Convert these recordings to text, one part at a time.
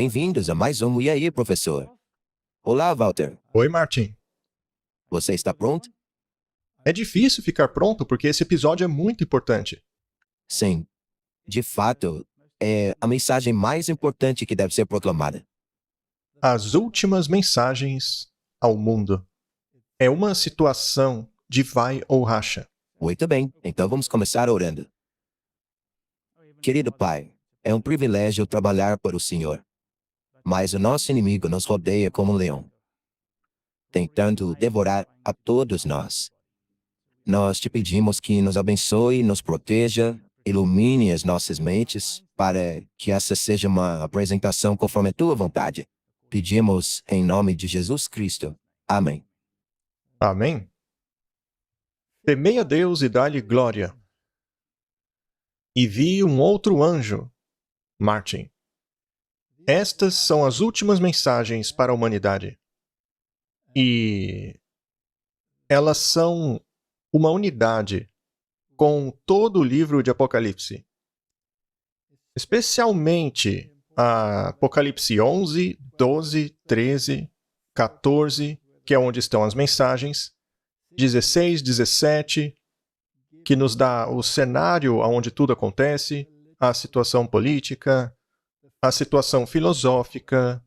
Bem-vindos a mais um E aí, professor? Olá, Walter. Oi, Martin. Você está pronto? É difícil ficar pronto porque esse episódio é muito importante. Sim. De fato, é a mensagem mais importante que deve ser proclamada. As últimas mensagens ao mundo. É uma situação de vai ou racha. Muito bem, então vamos começar orando. Querido Pai, é um privilégio trabalhar para o Senhor. Mas o nosso inimigo nos rodeia como um leão, tentando devorar a todos nós. Nós te pedimos que nos abençoe, nos proteja, ilumine as nossas mentes, para que essa seja uma apresentação conforme a tua vontade. Pedimos em nome de Jesus Cristo. Amém. Amém? Temei a Deus e dá-lhe glória. E vi um outro anjo, Martin. Estas são as últimas mensagens para a humanidade. E elas são uma unidade com todo o livro de Apocalipse. Especialmente a Apocalipse 11, 12, 13, 14, que é onde estão as mensagens, 16, 17, que nos dá o cenário onde tudo acontece, a situação política, a situação filosófica.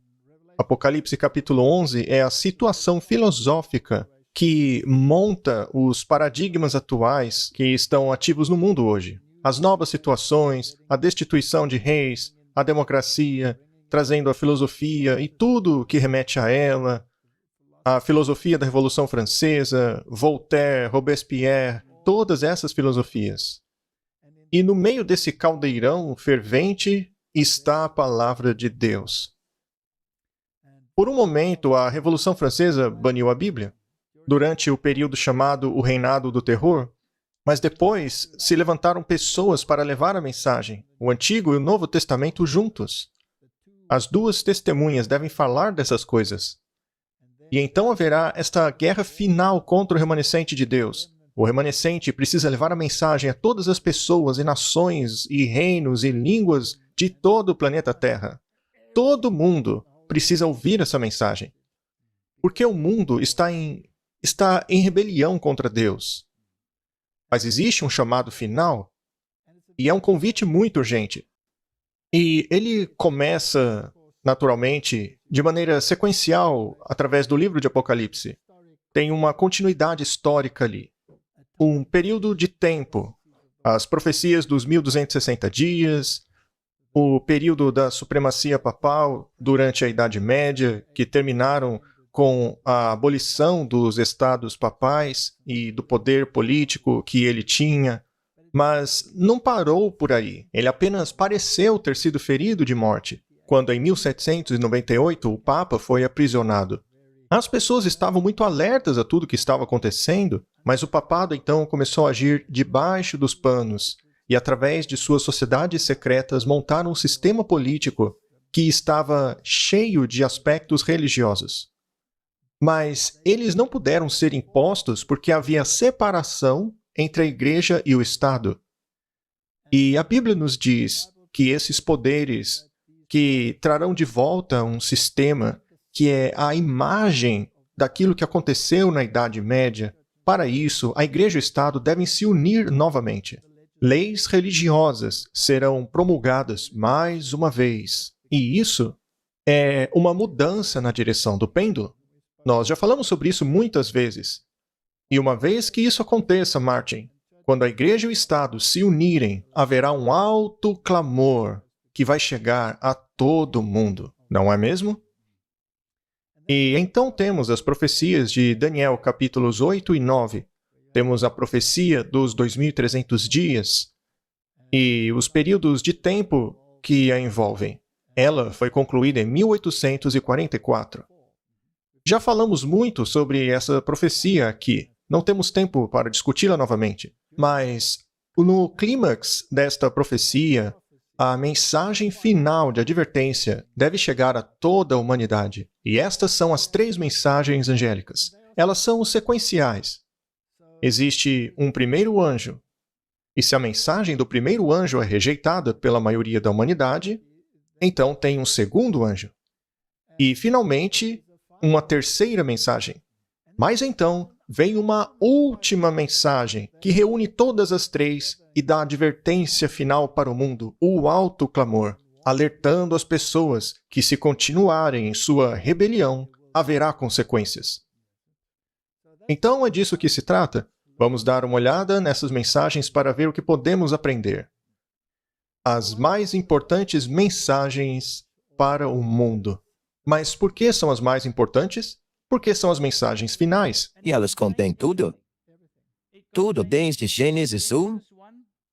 Apocalipse capítulo 11 é a situação filosófica que monta os paradigmas atuais que estão ativos no mundo hoje. As novas situações, a destituição de reis, a democracia, trazendo a filosofia e tudo que remete a ela, a filosofia da Revolução Francesa, Voltaire, Robespierre, todas essas filosofias. E no meio desse caldeirão fervente está a palavra de Deus. Por um momento, a Revolução Francesa baniu a Bíblia, durante o período chamado o Reinado do Terror, mas depois se levantaram pessoas para levar a mensagem, o Antigo e o Novo Testamento juntos. As duas testemunhas devem falar dessas coisas. E então haverá esta guerra final contra o remanescente de Deus. O remanescente precisa levar a mensagem a todas as pessoas e nações e reinos e línguas de todo o planeta Terra. Todo mundo precisa ouvir essa mensagem. Porque o mundo está em rebelião contra Deus. Mas existe um chamado final, e é um convite muito urgente. E ele começa, naturalmente, de maneira sequencial, através do livro de Apocalipse. Tem uma continuidade histórica ali. Um período de tempo, as profecias dos 1260 dias, o período da supremacia papal durante a Idade Média, que terminaram com a abolição dos estados papais e do poder político que ele tinha, mas não parou por aí. Ele apenas pareceu ter sido ferido de morte, quando em 1798 o Papa foi aprisionado. As pessoas estavam muito alertas a tudo que estava acontecendo, mas o papado então começou a agir debaixo dos panos e, através de suas sociedades secretas, montaram um sistema político que estava cheio de aspectos religiosos. Mas eles não puderam ser impostos porque havia separação entre a igreja e o Estado. E a Bíblia nos diz que esses poderes que trarão de volta um sistema que é a imagem daquilo que aconteceu na Idade Média, para isso, a igreja e o Estado devem se unir novamente. Leis religiosas serão promulgadas mais uma vez. E isso é uma mudança na direção do pêndulo. Nós já falamos sobre isso muitas vezes. E uma vez que isso aconteça, Martin, quando a igreja e o Estado se unirem, haverá um alto clamor que vai chegar a todo mundo, não é mesmo? E então temos as profecias de Daniel, capítulos 8 e 9. Temos a profecia dos 2300 dias e os períodos de tempo que a envolvem. Ela foi concluída em 1844. Já falamos muito sobre essa profecia aqui. Não temos tempo para discuti-la novamente. Mas, no clímax desta profecia, a mensagem final de advertência deve chegar a toda a humanidade. E estas são as 3 mensagens angélicas. Elas são sequenciais. Existe um primeiro anjo. E se a mensagem do primeiro anjo é rejeitada pela maioria da humanidade, Então tem um segundo anjo. E, finalmente, uma terceira mensagem. Mas então vem uma última mensagem que reúne todas as três e dá a advertência final para o mundo, o alto clamor, alertando as pessoas que, se continuarem em sua rebelião, haverá consequências. Então é disso que se trata. Vamos dar uma olhada nessas mensagens para ver o que podemos aprender. As mais importantes mensagens para o mundo. Mas por que são as mais importantes? Porque são as mensagens finais. E elas contêm tudo. Tudo, desde Gênesis 1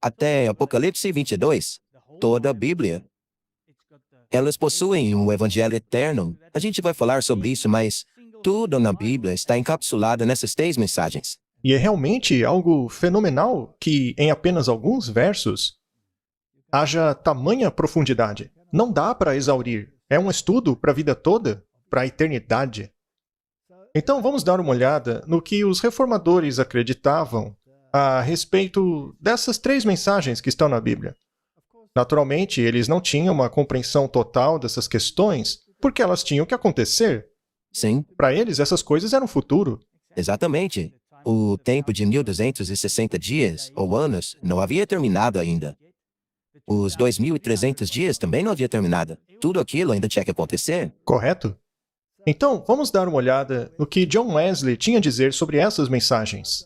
até Apocalipse 22. Toda a Bíblia. Elas possuem um evangelho eterno. A gente vai falar sobre isso, mas tudo na Bíblia está encapsulado nessas três mensagens. E é realmente algo fenomenal que, em apenas alguns versos, haja tamanha profundidade. Não dá para exaurir. É um estudo para a vida toda, para a eternidade. Então vamos dar uma olhada no que os reformadores acreditavam a respeito dessas três mensagens que estão na Bíblia. Naturalmente, eles não tinham uma compreensão total dessas questões, porque elas tinham que acontecer. Sim, Para eles, essas coisas eram futuro. exatamente. O tempo de 1260 dias ou anos não havia terminado ainda. Os 2300 dias também não havia terminado. Tudo aquilo ainda tinha que acontecer. Correto? Então, vamos dar uma olhada no que John Wesley tinha a dizer sobre essas mensagens.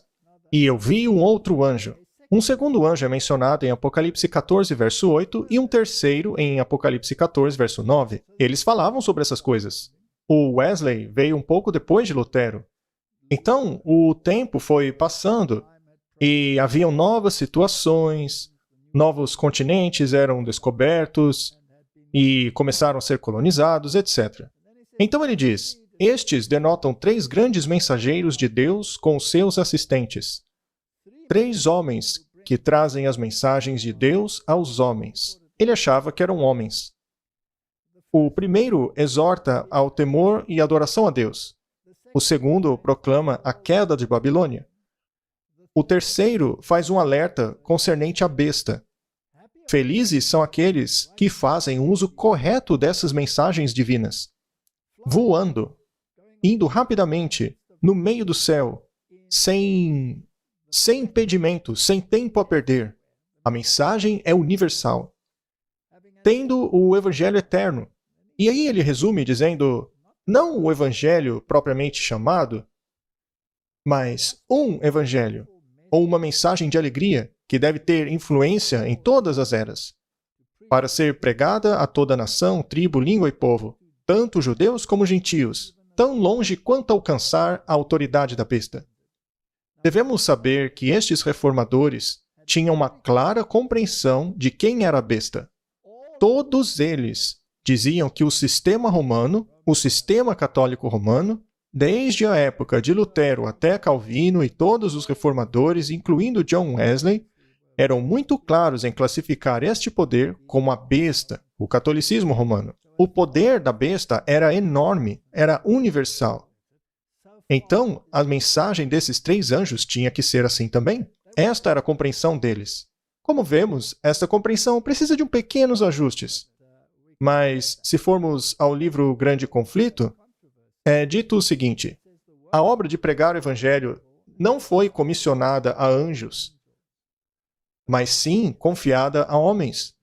E eu vi um outro anjo. Um segundo anjo é mencionado em Apocalipse 14, verso 8, e um terceiro em Apocalipse 14, verso 9. Eles falavam sobre essas coisas. O Wesley veio um pouco depois de Lutero. Então, o tempo foi passando e haviam novas situações, novos continentes eram descobertos e começaram a ser colonizados, etc. Então ele diz, estes denotam três grandes mensageiros de Deus com seus assistentes. Três homens que trazem as mensagens de Deus aos homens. Ele achava que eram homens. O primeiro exorta ao temor e adoração a Deus. O segundo proclama a queda de Babilônia. O terceiro faz um alerta concernente à besta. Felizes são aqueles que fazem um uso correto dessas mensagens divinas. Voando, indo rapidamente, no meio do céu, sem impedimento, sem tempo a perder. A mensagem é universal. Tendo o Evangelho eterno. E aí ele resume dizendo, não o Evangelho propriamente chamado, mas um Evangelho, ou uma mensagem de alegria que deve ter influência em todas as eras, para ser pregada a toda nação, tribo, língua e povo, tanto judeus como gentios, tão longe quanto alcançar a autoridade da besta. Devemos saber que estes reformadores tinham uma clara compreensão de quem era a besta. Todos eles diziam que o sistema romano, o sistema católico romano, desde a época de Lutero até Calvino e todos os reformadores, incluindo John Wesley, eram muito claros em classificar este poder como a besta, o catolicismo romano. O poder da besta era enorme, era universal. Então, a mensagem desses três anjos tinha que ser assim também. Esta era a compreensão deles. Como vemos, esta compreensão precisa de pequenos ajustes. Mas, se formos ao livro Grande Conflito, é dito o seguinte, a obra de pregar o Evangelho não foi comissionada a anjos, mas sim confiada a homens.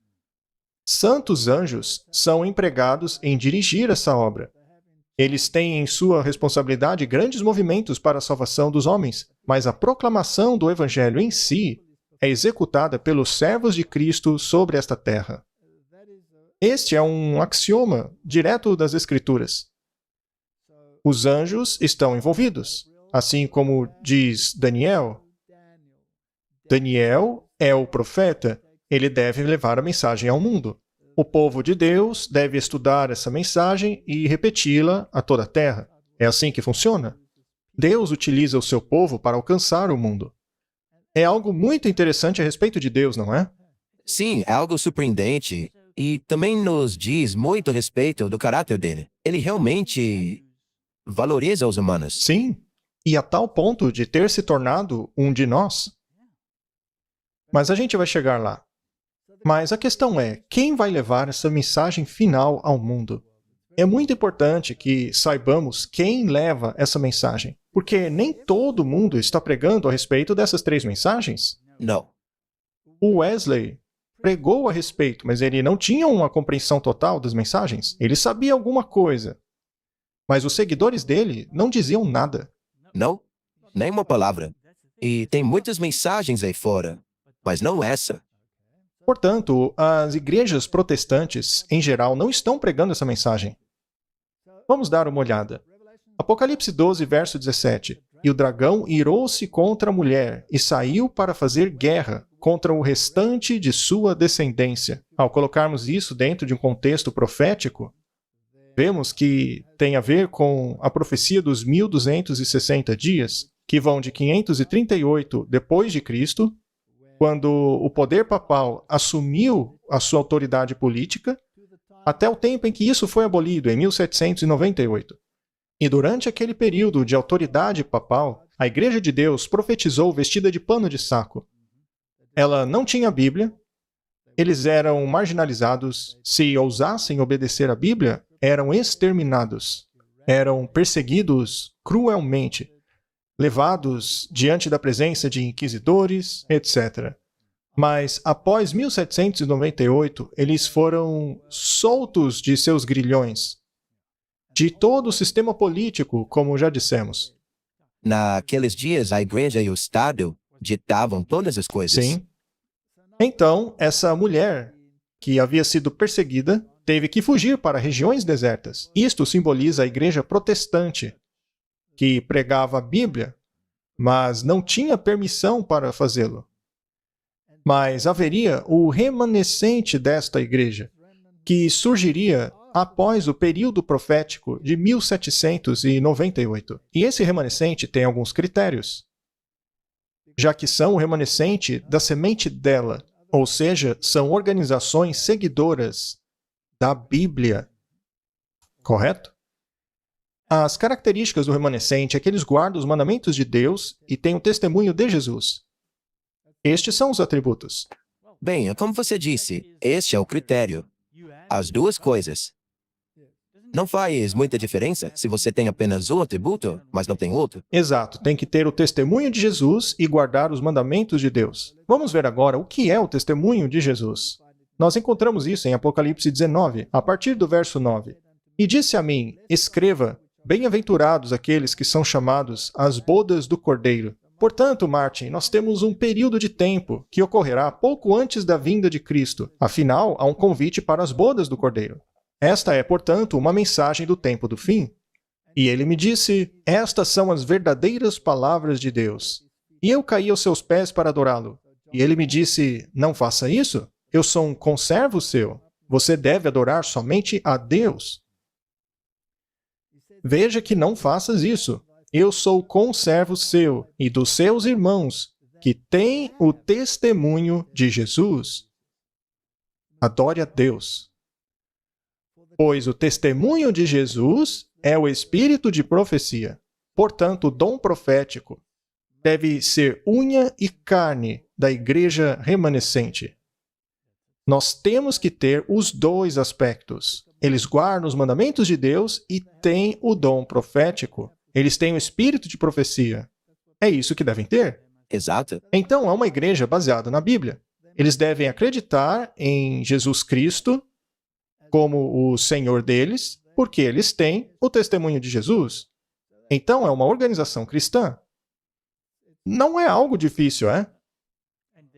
Santos anjos são empregados em dirigir essa obra. Eles têm em sua responsabilidade grandes movimentos para a salvação dos homens, mas a proclamação do Evangelho em si é executada pelos servos de Cristo sobre esta terra. Este é um axioma direto das Escrituras. Os anjos estão envolvidos, assim como diz Daniel. Daniel é o profeta, ele deve levar a mensagem ao mundo. O povo de Deus deve estudar essa mensagem e repeti-la a toda a terra. É assim que funciona. Deus utiliza o seu povo para alcançar o mundo. É algo muito interessante a respeito de Deus, não é? Sim, é algo surpreendente. E também nos diz muito a respeito do caráter dele. Ele realmente valoriza os humanos. Sim, e a tal ponto de ter se tornado um de nós. Mas a gente vai chegar lá. Mas a questão é, quem vai levar essa mensagem final ao mundo? É muito importante que saibamos quem leva essa mensagem, porque nem todo mundo está pregando a respeito dessas 3 mensagens. Não. O Wesley pregou a respeito, mas ele não tinha uma compreensão total das mensagens. Ele sabia alguma coisa, mas os seguidores dele não diziam nada. Não? Nem uma palavra. E tem muitas mensagens aí fora, mas não essa. Portanto, as igrejas protestantes, em geral, não estão pregando essa mensagem. Vamos dar uma olhada. Apocalipse 12, verso 17. E o dragão irou-se contra a mulher e saiu para fazer guerra contra o restante de sua descendência. Ao colocarmos isso dentro de um contexto profético, vemos que tem a ver com a profecia dos 1260 dias, que vão de 538 depois de Cristo, quando o poder papal assumiu a sua autoridade política, até o tempo em que isso foi abolido, em 1798. E durante aquele período de autoridade papal, a Igreja de Deus profetizou vestida de pano de saco. Ela não tinha Bíblia, eles eram marginalizados, se ousassem obedecer à Bíblia, eram exterminados, eram perseguidos cruelmente, levados diante da presença de inquisidores, etc. Mas após 1798, eles foram soltos de seus grilhões, de todo o sistema político, como já dissemos. Naqueles dias, a igreja e o Estado ditavam todas as coisas. Sim. Então, essa mulher, que havia sido perseguida, teve que fugir para regiões desertas. Isto simboliza a igreja protestante, que pregava a Bíblia, mas não tinha permissão para fazê-lo. Mas haveria o remanescente desta igreja, que surgiria após o período profético de 1798. E esse remanescente tem alguns critérios, já que são o remanescente da semente dela, ou seja, são organizações seguidoras da Bíblia. Correto? As características do remanescente é que eles guardam os mandamentos de Deus e têm o testemunho de Jesus. Estes são os atributos. Bem, como você disse, este é o critério. As duas coisas. Não faz muita diferença se você tem apenas um atributo, mas não tem outro? Exato, tem que ter o testemunho de Jesus e guardar os mandamentos de Deus. Vamos ver agora o que é o testemunho de Jesus. Nós encontramos isso em Apocalipse 19, a partir do verso 9. E disse a mim, escreva, bem-aventurados aqueles que são chamados às bodas do Cordeiro. Portanto, Martin, nós temos um período de tempo que ocorrerá pouco antes da vinda de Cristo. Afinal, há um convite para as bodas do Cordeiro. Esta é, portanto, uma mensagem do tempo do fim. E ele me disse, estas são as verdadeiras palavras de Deus. E eu caí aos seus pés para adorá-lo. E ele me disse, não faça isso. Eu sou um conservo seu. Você deve adorar somente a Deus. Veja que não faças isso. Eu sou conservo seu e dos seus irmãos, que têm o testemunho de Jesus. Adore a Deus. Pois o testemunho de Jesus é o espírito de profecia. Portanto, o dom profético deve ser unha e carne da igreja remanescente. Nós temos que ter os dois aspectos. Eles guardam os mandamentos de Deus e têm o dom profético. Eles têm o espírito de profecia. É isso que devem ter. Exato. Então, é uma igreja baseada na Bíblia. Eles devem acreditar em Jesus Cristo como o Senhor deles, porque eles têm o testemunho de Jesus. Então, é uma organização cristã. Não é algo difícil, é?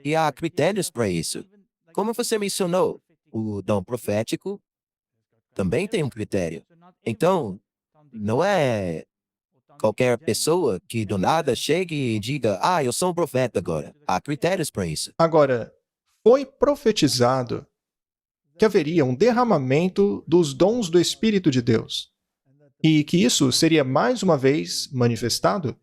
E há critérios para isso. Como você mencionou, o dom profético também tem um critério. Então, não é qualquer pessoa que do nada chegue e diga, eu sou um profeta agora. Há critérios para isso. Agora, foi profetizado que haveria um derramamento dos dons do Espírito de Deus e que isso seria mais uma vez manifestado.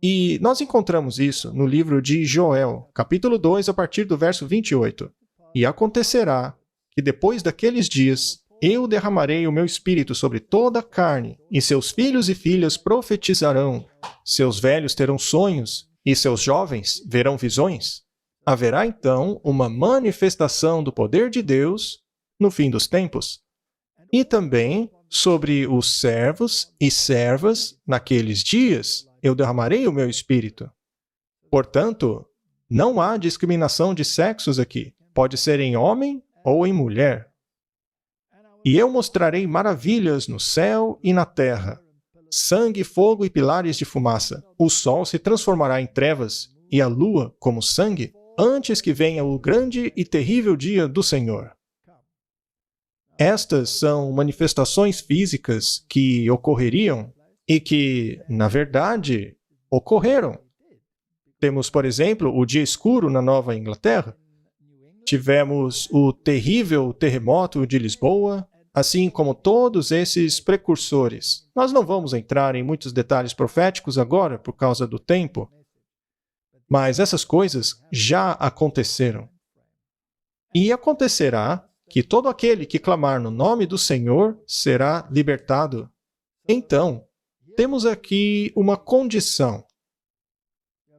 E nós encontramos isso no livro de Joel, capítulo 2, a partir do verso 28. E acontecerá que depois daqueles dias eu derramarei o meu espírito sobre toda a carne, e seus filhos e filhas profetizarão, seus velhos terão sonhos, e seus jovens verão visões. Haverá então uma manifestação do poder de Deus no fim dos tempos. E também sobre os servos e servas naqueles dias eu derramarei o meu espírito. Portanto, não há discriminação de sexos aqui. Pode ser em homem ou em mulher. E eu mostrarei maravilhas no céu e na terra: sangue, fogo e pilares de fumaça. O sol se transformará em trevas e a lua como sangue, antes que venha o grande e terrível dia do Senhor. Estas são manifestações físicas que ocorreriam e que, na verdade, ocorreram. Temos, por exemplo, o dia escuro na Nova Inglaterra. Tivemos o terrível terremoto de Lisboa, assim como todos esses precursores. Nós não vamos entrar em muitos detalhes proféticos agora por causa do tempo, mas essas coisas já aconteceram. E acontecerá que todo aquele que clamar no nome do Senhor será libertado. Então, temos aqui uma condição.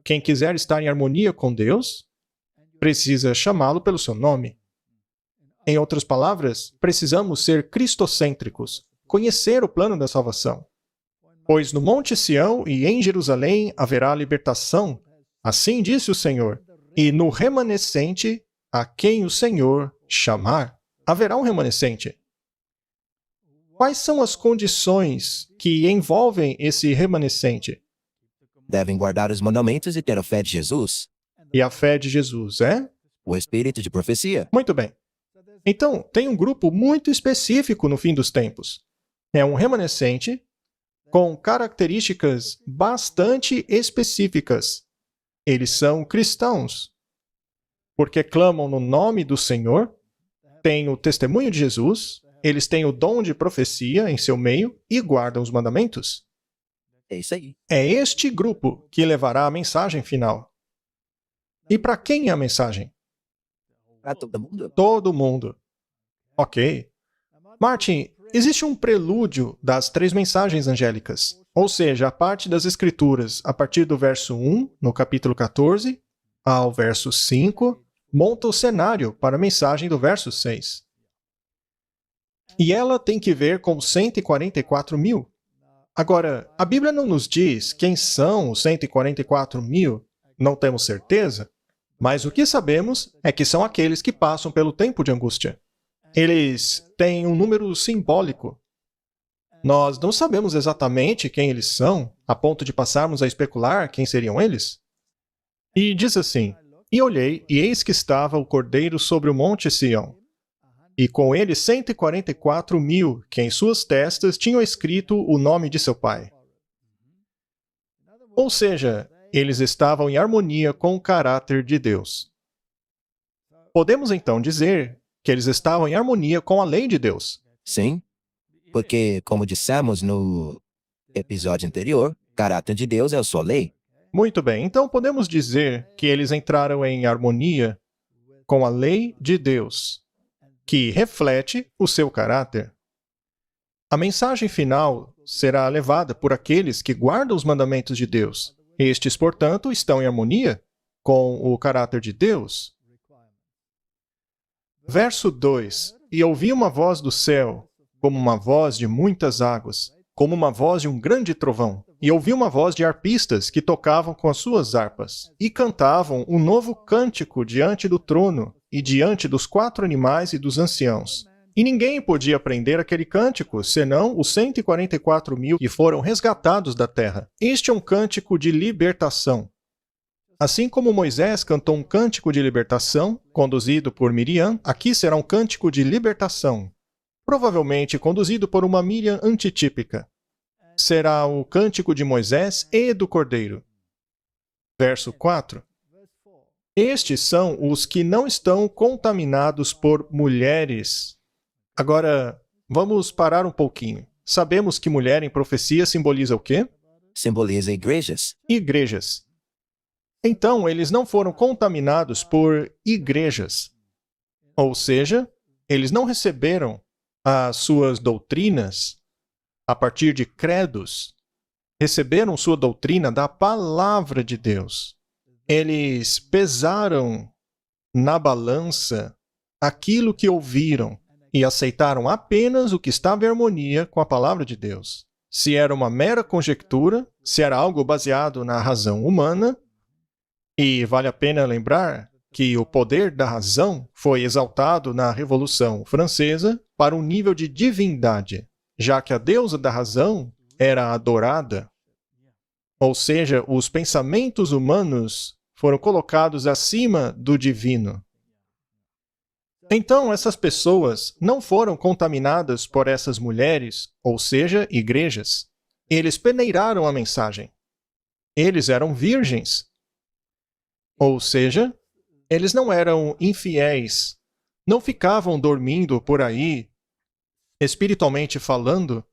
Quem quiser estar em harmonia com Deus, precisa chamá-lo pelo seu nome. Em outras palavras, precisamos ser cristocêntricos, conhecer o plano da salvação. Pois no Monte Sião e em Jerusalém haverá libertação, assim disse o Senhor, e no remanescente, a quem o Senhor chamar, haverá um remanescente. Quais são as condições que envolvem esse remanescente? Devem guardar os mandamentos e ter a fé de Jesus. E a fé de Jesus é? O espírito de profecia. Muito bem. Então, tem um grupo muito específico no fim dos tempos. É um remanescente com características bastante específicas. Eles são cristãos, porque clamam no nome do Senhor, têm o testemunho de Jesus, eles têm o dom de profecia em seu meio e guardam os mandamentos. É isso aí. É este grupo que levará a mensagem final. E para quem é a mensagem? Para todo mundo. Todo mundo. Ok. Martin, existe um prelúdio das 3 mensagens angélicas, ou seja, a parte das Escrituras, a partir do verso 1, no capítulo 14, ao verso 5, monta o cenário para a mensagem do verso 6. E ela tem que ver com 144 mil. Agora, a Bíblia não nos diz quem são os 144 mil, não temos certeza, mas o que sabemos é que são aqueles que passam pelo tempo de angústia. Eles têm um número simbólico. Nós não sabemos exatamente quem eles são, a ponto de passarmos a especular quem seriam eles. E diz assim: E olhei, e eis que estava o Cordeiro sobre o monte Sião, e com ele 144 mil, que em suas testas tinham escrito o nome de seu pai. Ou seja, eles estavam em harmonia com o caráter de Deus. Podemos então dizer que eles estavam em harmonia com a lei de Deus. Sim. Porque, como dissemos no episódio anterior, o caráter de Deus é a sua lei. Muito bem, então podemos dizer que eles entraram em harmonia com a lei de Deus, que reflete o seu caráter. A mensagem final será levada por aqueles que guardam os mandamentos de Deus. Estes, portanto, estão em harmonia com o caráter de Deus. Verso 2: E ouvi uma voz do céu, como uma voz de muitas águas, como uma voz de um grande trovão. E ouvi uma voz de arpistas que tocavam com as suas harpas, e cantavam um novo cântico diante do trono, e diante dos 4 animais e dos anciãos. E ninguém podia aprender aquele cântico, senão os 144 mil que foram resgatados da terra. Este é um cântico de libertação. Assim como Moisés cantou um cântico de libertação, conduzido por Miriam, aqui será um cântico de libertação, provavelmente conduzido por uma Miriam antitípica. Será o cântico de Moisés e do Cordeiro. Verso 4. Estes são os que não estão contaminados por mulheres. Agora, vamos parar um pouquinho. Sabemos que mulher em profecia simboliza o quê? Simboliza igrejas. Igrejas. Então, eles não foram contaminados por igrejas. Ou seja, eles não receberam as suas doutrinas a partir de credos. Receberam sua doutrina da palavra de Deus. Eles pesaram na balança aquilo que ouviram e aceitaram apenas o que estava em harmonia com a palavra de Deus. Se era uma mera conjectura, se era algo baseado na razão humana, e vale a pena lembrar que o poder da razão foi exaltado na Revolução Francesa para um nível de divindade, já que a deusa da razão era adorada. Ou seja, os pensamentos humanos foram colocados acima do divino. Então, essas pessoas não foram contaminadas por essas mulheres, ou seja, igrejas. Eles peneiraram a mensagem. Eles eram virgens. Ou seja, eles não eram infiéis. Não ficavam dormindo por aí, espiritualmente falando,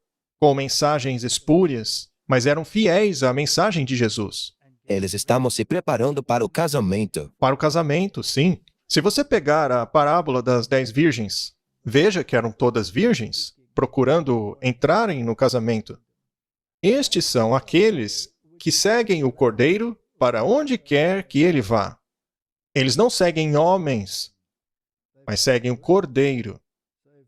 com mensagens espúrias, mas eram fiéis à mensagem de Jesus. Eles estavam se preparando para o casamento. Para o casamento, sim. Se você pegar a parábola das 10 virgens, veja que eram todas virgens, procurando entrarem no casamento. Estes são aqueles que seguem o Cordeiro para onde quer que ele vá. Eles não seguem homens, mas seguem o Cordeiro.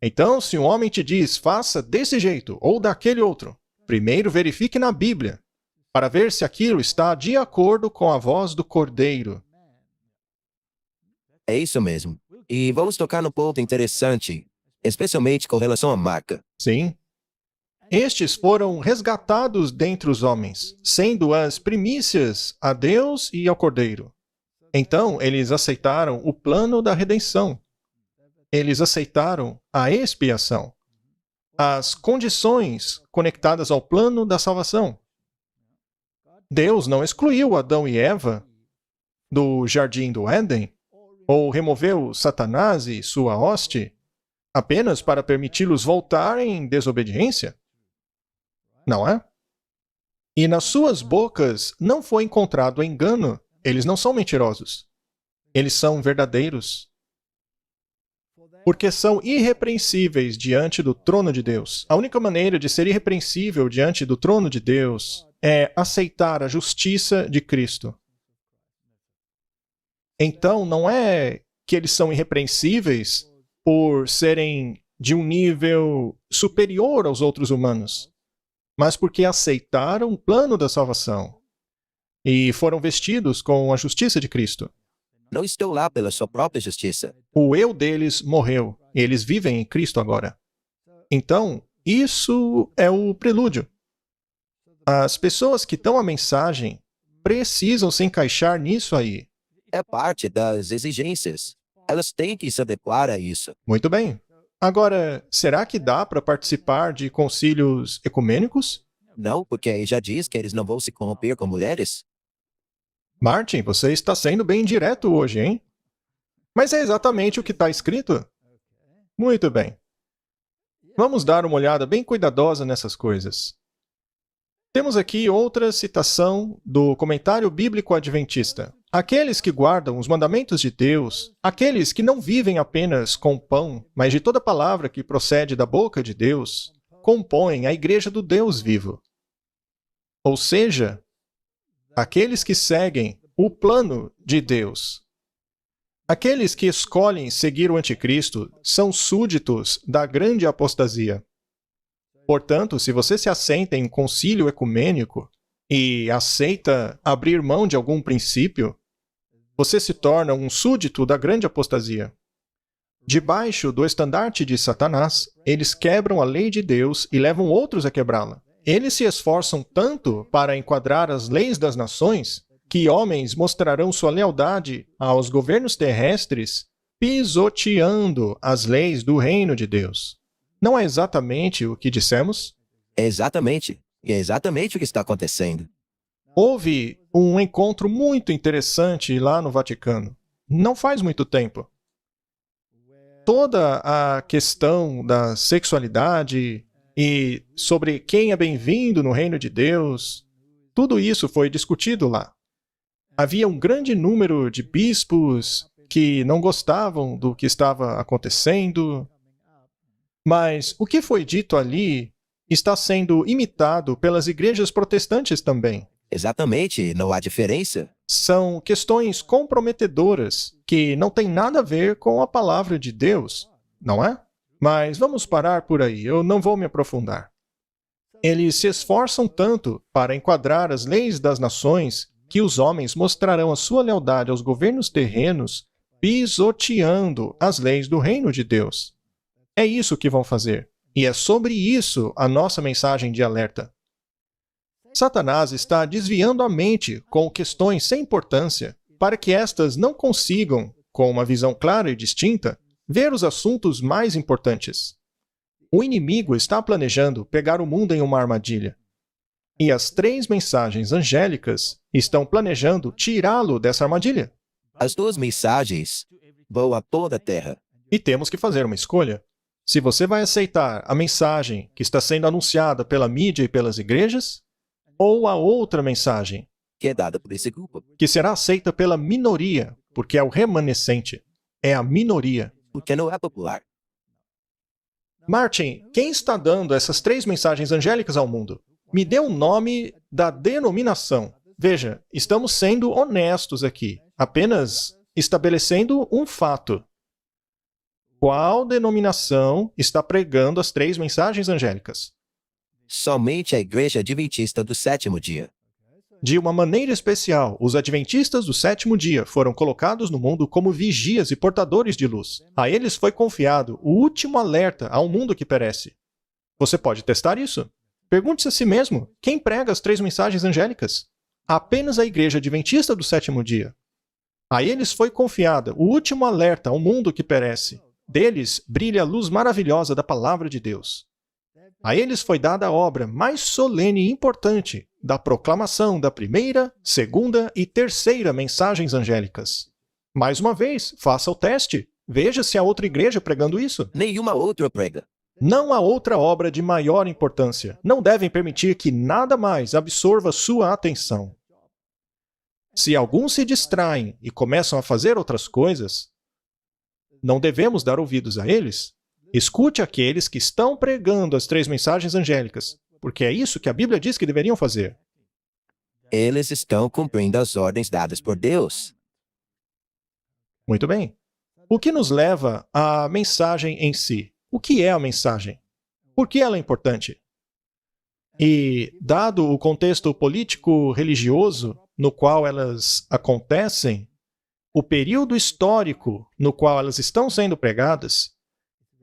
Então, se um homem te diz, faça desse jeito ou daquele outro, primeiro verifique na Bíblia, para ver se aquilo está de acordo com a voz do Cordeiro. É isso mesmo. E vamos tocar num ponto interessante, especialmente com relação à marca. Sim. Estes foram resgatados dentre os homens, sendo as primícias a Deus e ao Cordeiro. Então, eles aceitaram o plano da redenção. Eles aceitaram a expiação, as condições conectadas ao plano da salvação. Deus não excluiu Adão e Eva do jardim do Éden, ou removeu Satanás e sua hoste apenas para permiti-los voltarem em desobediência? Não é? E nas suas bocas não foi encontrado engano. Eles não são mentirosos. Eles são verdadeiros. Porque são irrepreensíveis diante do trono de Deus. A única maneira de ser irrepreensível diante do trono de Deus é aceitar a justiça de Cristo. Então, não é que eles são irrepreensíveis por serem de um nível superior aos outros humanos, mas porque aceitaram o plano da salvação e foram vestidos com a justiça de Cristo. Não estão lá pela sua própria justiça. O eu deles morreu, e eles vivem em Cristo agora. Então, isso é o prelúdio. As pessoas que dão a mensagem precisam se encaixar nisso aí. É parte das exigências. Elas têm que se adequar a isso. Muito bem. Agora, será que dá para participar de concílios ecumênicos? Não, porque aí já diz que eles não vão se corromper com mulheres. Martin, você está sendo bem direto hoje, hein? Mas é exatamente o que está escrito? Muito bem. Vamos dar uma olhada bem cuidadosa nessas coisas. Temos aqui outra citação do Comentário Bíblico Adventista. Aqueles que guardam os mandamentos de Deus, aqueles que não vivem apenas com pão, mas de toda palavra que procede da boca de Deus, compõem a Igreja do Deus vivo. Ou seja, aqueles que seguem o plano de Deus. Aqueles que escolhem seguir o anticristo são súditos da grande apostasia. Portanto, se você se assenta em concílio ecumênico e aceita abrir mão de algum princípio, você se torna um súdito da grande apostasia. Debaixo do estandarte de Satanás, eles quebram a lei de Deus e levam outros a quebrá-la. Eles se esforçam tanto para enquadrar as leis das nações que homens mostrarão sua lealdade aos governos terrestres pisoteando as leis do reino de Deus. Não é exatamente o que dissemos? É exatamente. E é exatamente o que está acontecendo. Houve um encontro muito interessante lá no Vaticano. Não faz muito tempo. Toda a questão da sexualidade e sobre quem é bem-vindo no reino de Deus, tudo isso foi discutido lá. Havia um grande número de bispos que não gostavam do que estava acontecendo, mas o que foi dito ali está sendo imitado pelas igrejas protestantes também. Exatamente, não há diferença. São questões comprometedoras que não tem nada a ver com a palavra de Deus, não é? Mas vamos parar por aí, eu não vou me aprofundar. Eles se esforçam tanto para enquadrar as leis das nações que os homens mostrarão a sua lealdade aos governos terrenos pisoteando as leis do reino de Deus. É isso que vão fazer. E é sobre isso a nossa mensagem de alerta. Satanás está desviando a mente com questões sem importância para que estas não consigam, com uma visão clara e distinta, ver os assuntos mais importantes. O inimigo está planejando pegar o mundo em uma armadilha. E as 3 mensagens angélicas estão planejando tirá-lo dessa armadilha. As 2 mensagens vão a toda a terra. E temos que fazer uma escolha. Se você vai aceitar a mensagem que está sendo anunciada pela mídia e pelas igrejas, ou a outra mensagem, Que é dada por esse grupo. que será aceita pela minoria, porque é o remanescente, é a minoria. Porque não é popular. Martin, quem está dando essas 3 mensagens angélicas ao mundo? Me dê o nome da denominação. Veja, estamos sendo honestos aqui, apenas estabelecendo um fato. Qual denominação está pregando as 3 mensagens angélicas? Somente a Igreja Adventista do Sétimo Dia. De uma maneira especial, os adventistas do 7º dia foram colocados no mundo como vigias e portadores de luz. A eles foi confiado o último alerta a um mundo que perece. Você pode testar isso? Pergunte-se a si mesmo, quem prega as 3 mensagens angélicas? Apenas a Igreja Adventista do 7º dia. A eles foi confiada o último alerta ao mundo que perece. Deles brilha a luz maravilhosa da palavra de Deus. A eles foi dada a obra mais solene e importante da proclamação da 1ª, 2ª e 3ª mensagens angélicas. Mais uma vez, faça o teste. Veja se há outra igreja pregando isso. Nenhuma outra prega. Não há outra obra de maior importância. Não devem permitir que nada mais absorva sua atenção. Se alguns se distraem e começam a fazer outras coisas, não devemos dar ouvidos a eles. Escute aqueles que estão pregando as 3 mensagens angélicas, porque é isso que a Bíblia diz que deveriam fazer. Eles estão cumprindo as ordens dadas por Deus. Muito bem. O que nos leva à mensagem em si? O que é a mensagem? Por que ela é importante? E, dado o contexto político-religioso no qual elas acontecem, o período histórico no qual elas estão sendo pregadas,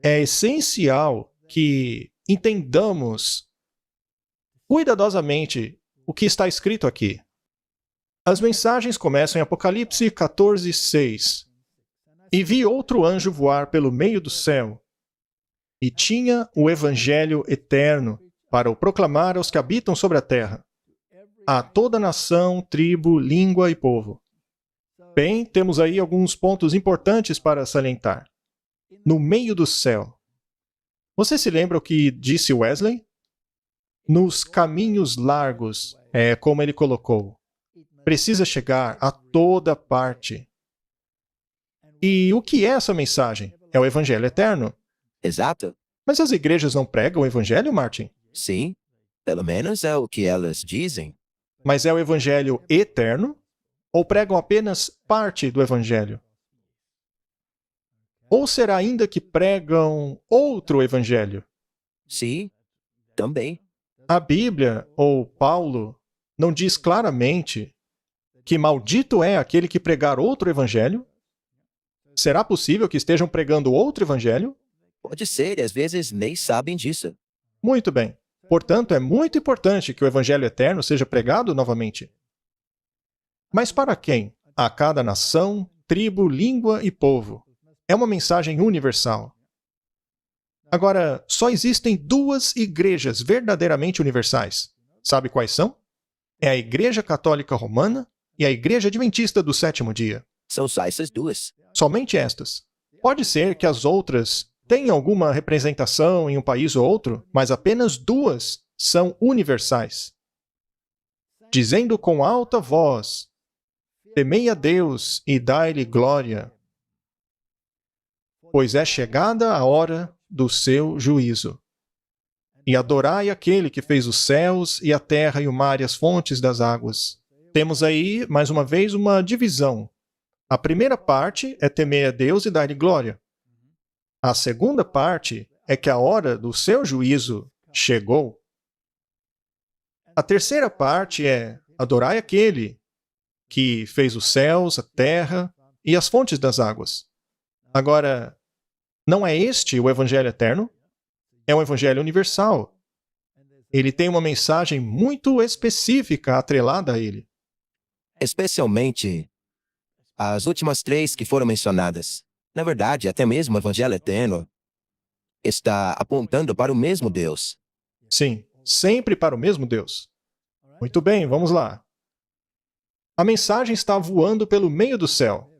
é essencial que entendamos cuidadosamente o que está escrito aqui. As mensagens começam em Apocalipse 14:6. E vi outro anjo voar pelo meio do céu, e tinha o evangelho eterno para o proclamar aos que habitam sobre a terra, a toda nação, tribo, língua e povo. Bem, temos aí alguns pontos importantes para salientar. No meio do céu. Você se lembra o que disse Wesley? Nos caminhos largos, é como ele colocou. Precisa chegar a toda parte. E o que é essa mensagem? É o evangelho eterno. Exato? Mas as igrejas não pregam o evangelho, Martin? Sim. Pelo menos é o que elas dizem. Mas é o evangelho eterno? Ou pregam apenas parte do evangelho? Ou será ainda que pregam outro evangelho? Sim. Também. A Bíblia, ou Paulo, não diz claramente que maldito é aquele que pregar outro evangelho? Será possível que estejam pregando outro evangelho? Pode ser, e às vezes nem sabem disso. Muito bem. Portanto, é muito importante que o evangelho eterno seja pregado novamente. Mas para quem? A cada nação, tribo, língua e povo. É uma mensagem universal. Agora, só existem 2 igrejas verdadeiramente universais. Sabe quais são? É a Igreja Católica Romana e a Igreja Adventista do 7º dia. São só essas 2. Somente estas. Pode ser que as outras tenham alguma representação em um país ou outro, mas apenas 2 são universais. Dizendo com alta voz: temei a Deus e dai-lhe glória, pois é chegada a hora do seu juízo. E adorai aquele que fez os céus e a terra e o mar e as fontes das águas. Temos aí, mais uma vez, uma divisão. A primeira parte é temer a Deus e dar-lhe glória. A segunda parte é que a hora do seu juízo chegou. A terceira parte é adorai aquele que fez os céus, a terra e as fontes das águas. Agora, não é este o evangelho eterno? É um evangelho universal. Ele tem uma mensagem muito específica atrelada a ele. Especialmente as últimas três que foram mencionadas. Na verdade, até mesmo o Evangelho Eterno está apontando para o mesmo Deus. Sim, sempre para o mesmo Deus. Muito bem, vamos lá. A mensagem está voando pelo meio do céu.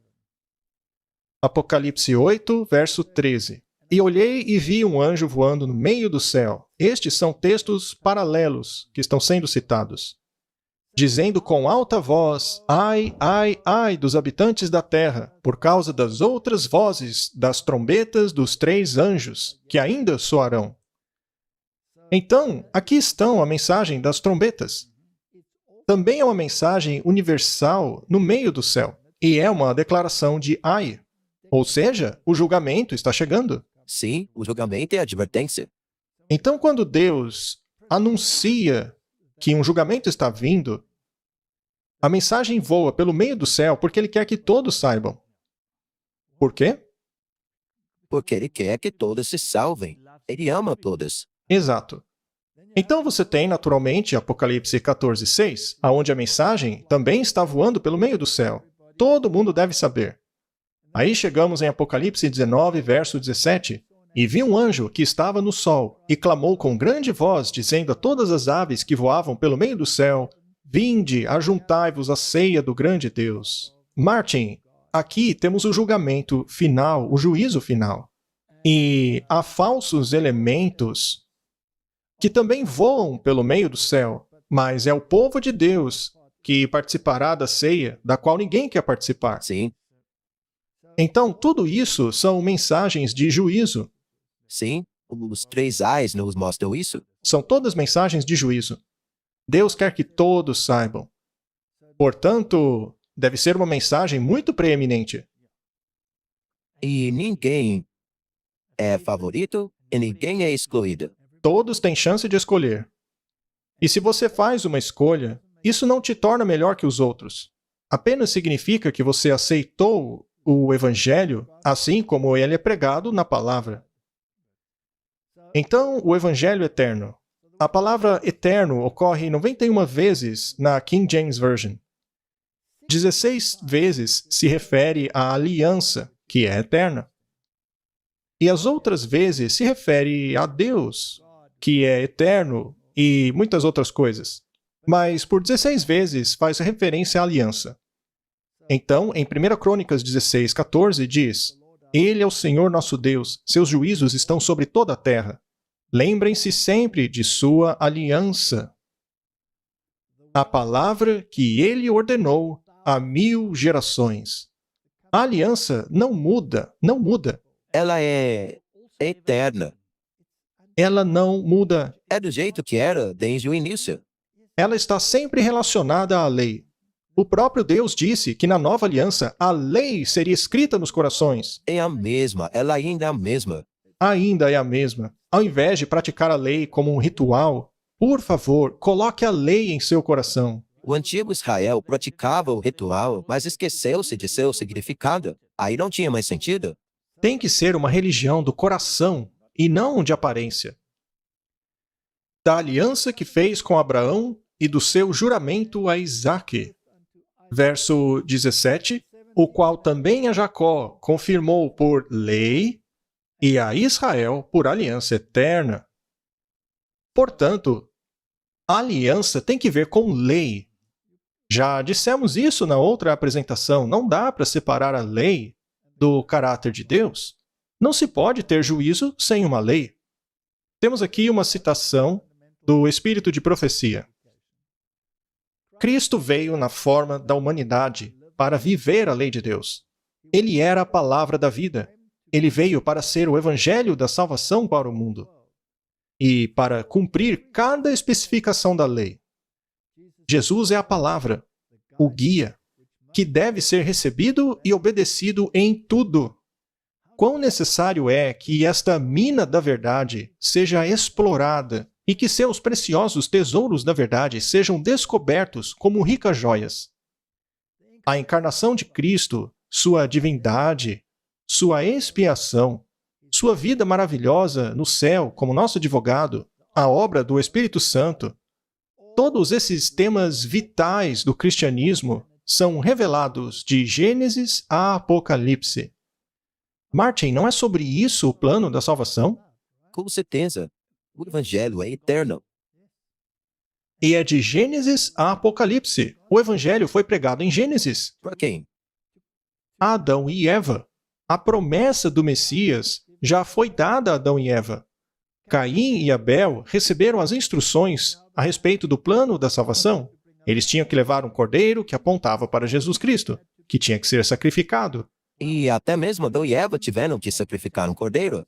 Apocalipse 8, verso 13. E olhei e vi um anjo voando no meio do céu. Estes são textos paralelos que estão sendo citados. Dizendo com alta voz, ai, ai, ai dos habitantes da terra, por causa das outras vozes das trombetas dos três anjos, que ainda soarão. Então, aqui estão a mensagem das trombetas. Também é uma mensagem universal no meio do céu, e é uma declaração de ai. Ou seja, o julgamento está chegando. Sim, o julgamento é a advertência. Então, quando Deus anuncia que um julgamento está vindo, a mensagem voa pelo meio do céu porque Ele quer que todos saibam. Por quê? Porque Ele quer que todos se salvem. Ele ama todos. Exato. Então você tem, naturalmente, Apocalipse 14, 6, onde a mensagem também está voando pelo meio do céu. Todo mundo deve saber. Aí chegamos em Apocalipse 19, verso 17. E vi um anjo que estava no sol, e clamou com grande voz, dizendo a todas as aves que voavam pelo meio do céu, vinde, ajuntai-vos à ceia do grande Deus. Martin, aqui temos o julgamento final, o juízo final. E há falsos elementos que também voam pelo meio do céu, mas é o povo de Deus que participará da ceia, da qual ninguém quer participar. Sim, Então, tudo isso são mensagens de juízo. sim, os três ais nos mostram isso. São todas mensagens de juízo. Deus quer que todos saibam. Portanto, deve ser uma mensagem muito preeminente. E ninguém é favorito e ninguém é excluído. Todos têm chance de escolher. E se você faz uma escolha, isso não te torna melhor que os outros. Apenas significa que você aceitou o Evangelho assim como ele é pregado na palavra. Então, o Evangelho eterno. A palavra eterno ocorre 91 vezes na King James Version. 16 vezes se refere à aliança, que é eterna. E as outras vezes se refere a Deus, que é eterno, e muitas outras coisas. Mas por 16 vezes faz referência à aliança. Então, em 1 Crônicas 16, 14, diz: Ele é o Senhor nosso Deus, seus juízos estão sobre toda a terra. Lembrem-se sempre de sua aliança. A palavra que ele ordenou a 1000 gerações. A aliança não muda, não muda. Ela é eterna. Ela não muda. É do jeito que era desde o início. Ela está sempre relacionada à lei. O próprio Deus disse que na nova aliança a lei seria escrita nos corações. É a mesma, ela ainda é a mesma. Ainda é a mesma. Ao invés de praticar a lei como um ritual, por favor, coloque a lei em seu coração. O antigo Israel praticava o ritual, mas esqueceu-se de seu significado. Aí não tinha mais sentido. Tem que ser uma religião do coração e não de aparência. Da aliança que fez com Abraão e do seu juramento a Isaque. Verso 17, o qual também a Jacó confirmou por lei e a Israel por aliança eterna. Portanto, a aliança tem que ver com lei. Já dissemos isso na outra apresentação, não dá para separar a lei do caráter de Deus. Não se pode ter juízo sem uma lei. Temos aqui uma citação do Espírito de Profecia. Cristo veio na forma da humanidade para viver a lei de Deus. Ele era a palavra da vida. Ele veio para ser o evangelho da salvação para o mundo e para cumprir cada especificação da lei. Jesus é a palavra, o guia, que deve ser recebido e obedecido em tudo. Quão necessário é que esta mina da verdade seja explorada e que seus preciosos tesouros da verdade sejam descobertos como ricas joias. A encarnação de Cristo, sua divindade, sua expiação, sua vida maravilhosa no céu como nosso advogado, a obra do Espírito Santo, todos esses temas vitais do cristianismo são revelados de Gênesis a Apocalipse. Martin, não é sobre isso o plano da salvação? Com certeza. O Evangelho é eterno. E é de Gênesis a Apocalipse. O Evangelho foi pregado em Gênesis. Para quem? Adão e Eva. A promessa do Messias já foi dada a Adão e Eva. Caim e Abel receberam as instruções a respeito do plano da salvação. Eles tinham que levar um cordeiro que apontava para Jesus Cristo, que tinha que ser sacrificado. E até mesmo Adão e Eva tiveram que sacrificar um cordeiro.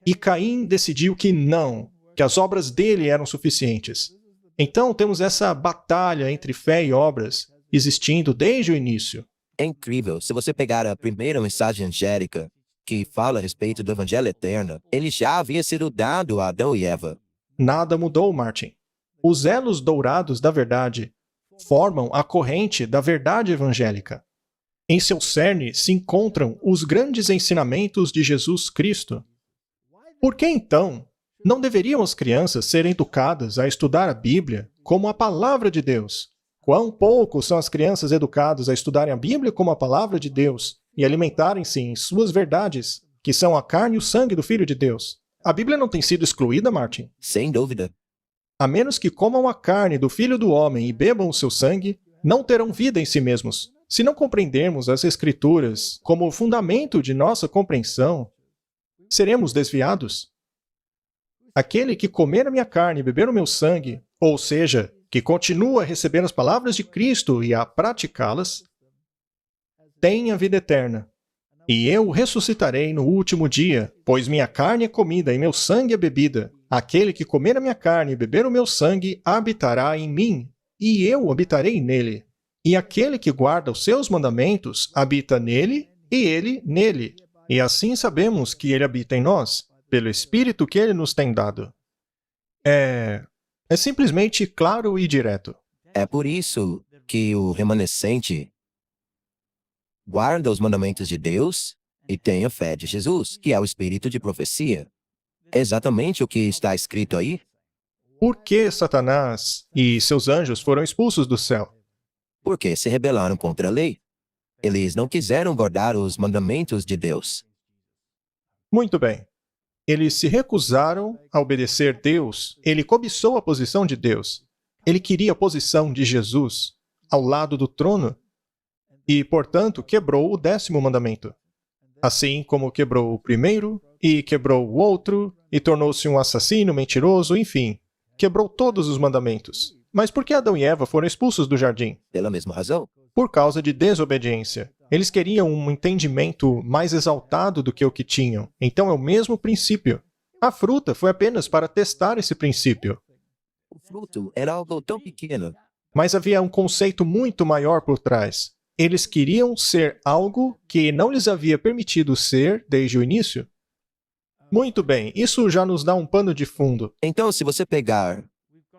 E Caim decidiu que não, que as obras dele eram suficientes. Então temos essa batalha entre fé e obras existindo desde o início. É incrível, se você pegar a primeira mensagem angélica, que fala a respeito do Evangelho eterno, ele já havia sido dado a Adão e Eva. Nada mudou, Martin. Os elos dourados da verdade formam a corrente da verdade evangélica. Em seu cerne se encontram os grandes ensinamentos de Jesus Cristo. Por que, então, não deveriam as crianças ser educadas a estudar a Bíblia como a palavra de Deus? Quão pouco são as crianças educadas a estudarem a Bíblia como a palavra de Deus e alimentarem-se em suas verdades, que são a carne e o sangue do Filho de Deus? A Bíblia não tem sido excluída, Martin? Sem dúvida. A menos que comam a carne do Filho do Homem e bebam o seu sangue, não terão vida em si mesmos. Se não compreendermos as Escrituras como o fundamento de nossa compreensão, seremos desviados. Aquele que comer a minha carne e beber o meu sangue, ou seja, que continua a receber as palavras de Cristo e a praticá-las, tem a vida eterna. E eu o ressuscitarei no último dia, pois minha carne é comida e meu sangue é bebida. Aquele que comer a minha carne e beber o meu sangue habitará em mim, e eu habitarei nele. E aquele que guarda os seus mandamentos habita nele, e ele nele. E assim sabemos que ele habita em nós, pelo Espírito que ele nos tem dado. É simplesmente claro e direto. É por isso que o remanescente guarda os mandamentos de Deus e tem a fé de Jesus, que é o espírito de profecia. É exatamente o que está escrito aí. Por que Satanás e seus anjos foram expulsos do céu? Porque se rebelaram contra a lei. Eles não quiseram guardar os mandamentos de Deus. Muito bem. Eles se recusaram a obedecer Deus. Ele cobiçou a posição de Deus. Ele queria a posição de Jesus ao lado do trono e, portanto, quebrou o 10º mandamento. Assim como quebrou o primeiro e quebrou o outro e tornou-se um assassino, mentiroso, enfim, quebrou todos os mandamentos. Mas por que Adão e Eva foram expulsos do jardim? Pela mesma razão. Por causa de desobediência. Eles queriam um entendimento mais exaltado do que o que tinham. Então é o mesmo princípio. A fruta foi apenas para testar esse princípio. O fruto era algo tão pequeno. Mas havia um conceito muito maior por trás. Eles queriam ser algo que não lhes havia permitido ser desde o início. Muito bem, isso já nos dá um pano de fundo. Então, se você pegar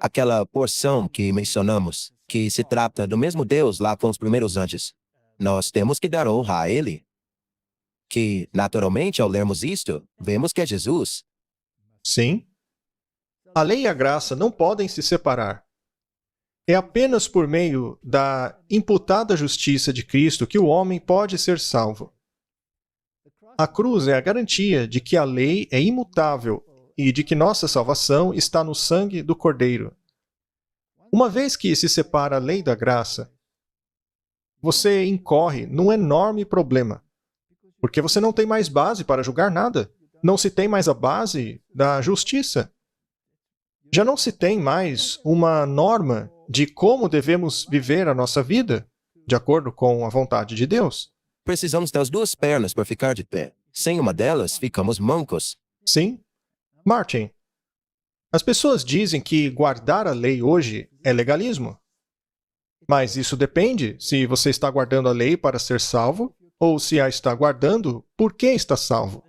aquela porção que mencionamos, que se trata do mesmo Deus lá com os primeiros anjos, nós temos que dar honra a Ele. Que, naturalmente, ao lermos isto, vemos que é Jesus. Sim. A lei e a graça não podem se separar. É apenas por meio da imputada justiça de Cristo que o homem pode ser salvo. A cruz é a garantia de que a lei é imutável e de que nossa salvação está no sangue do Cordeiro. Uma vez que se separa a lei da graça, você incorre num enorme problema, porque você não tem mais base para julgar nada. Não se tem mais a base da justiça. Já não se tem mais uma norma de como devemos viver a nossa vida, de acordo com a vontade de Deus. Precisamos das duas pernas para ficar de pé. Sem uma delas, ficamos mancos. Sim. Martin, as pessoas dizem que guardar a lei hoje é legalismo. Mas isso depende se você está guardando a lei para ser salvo ou se a está guardando porque está salvo.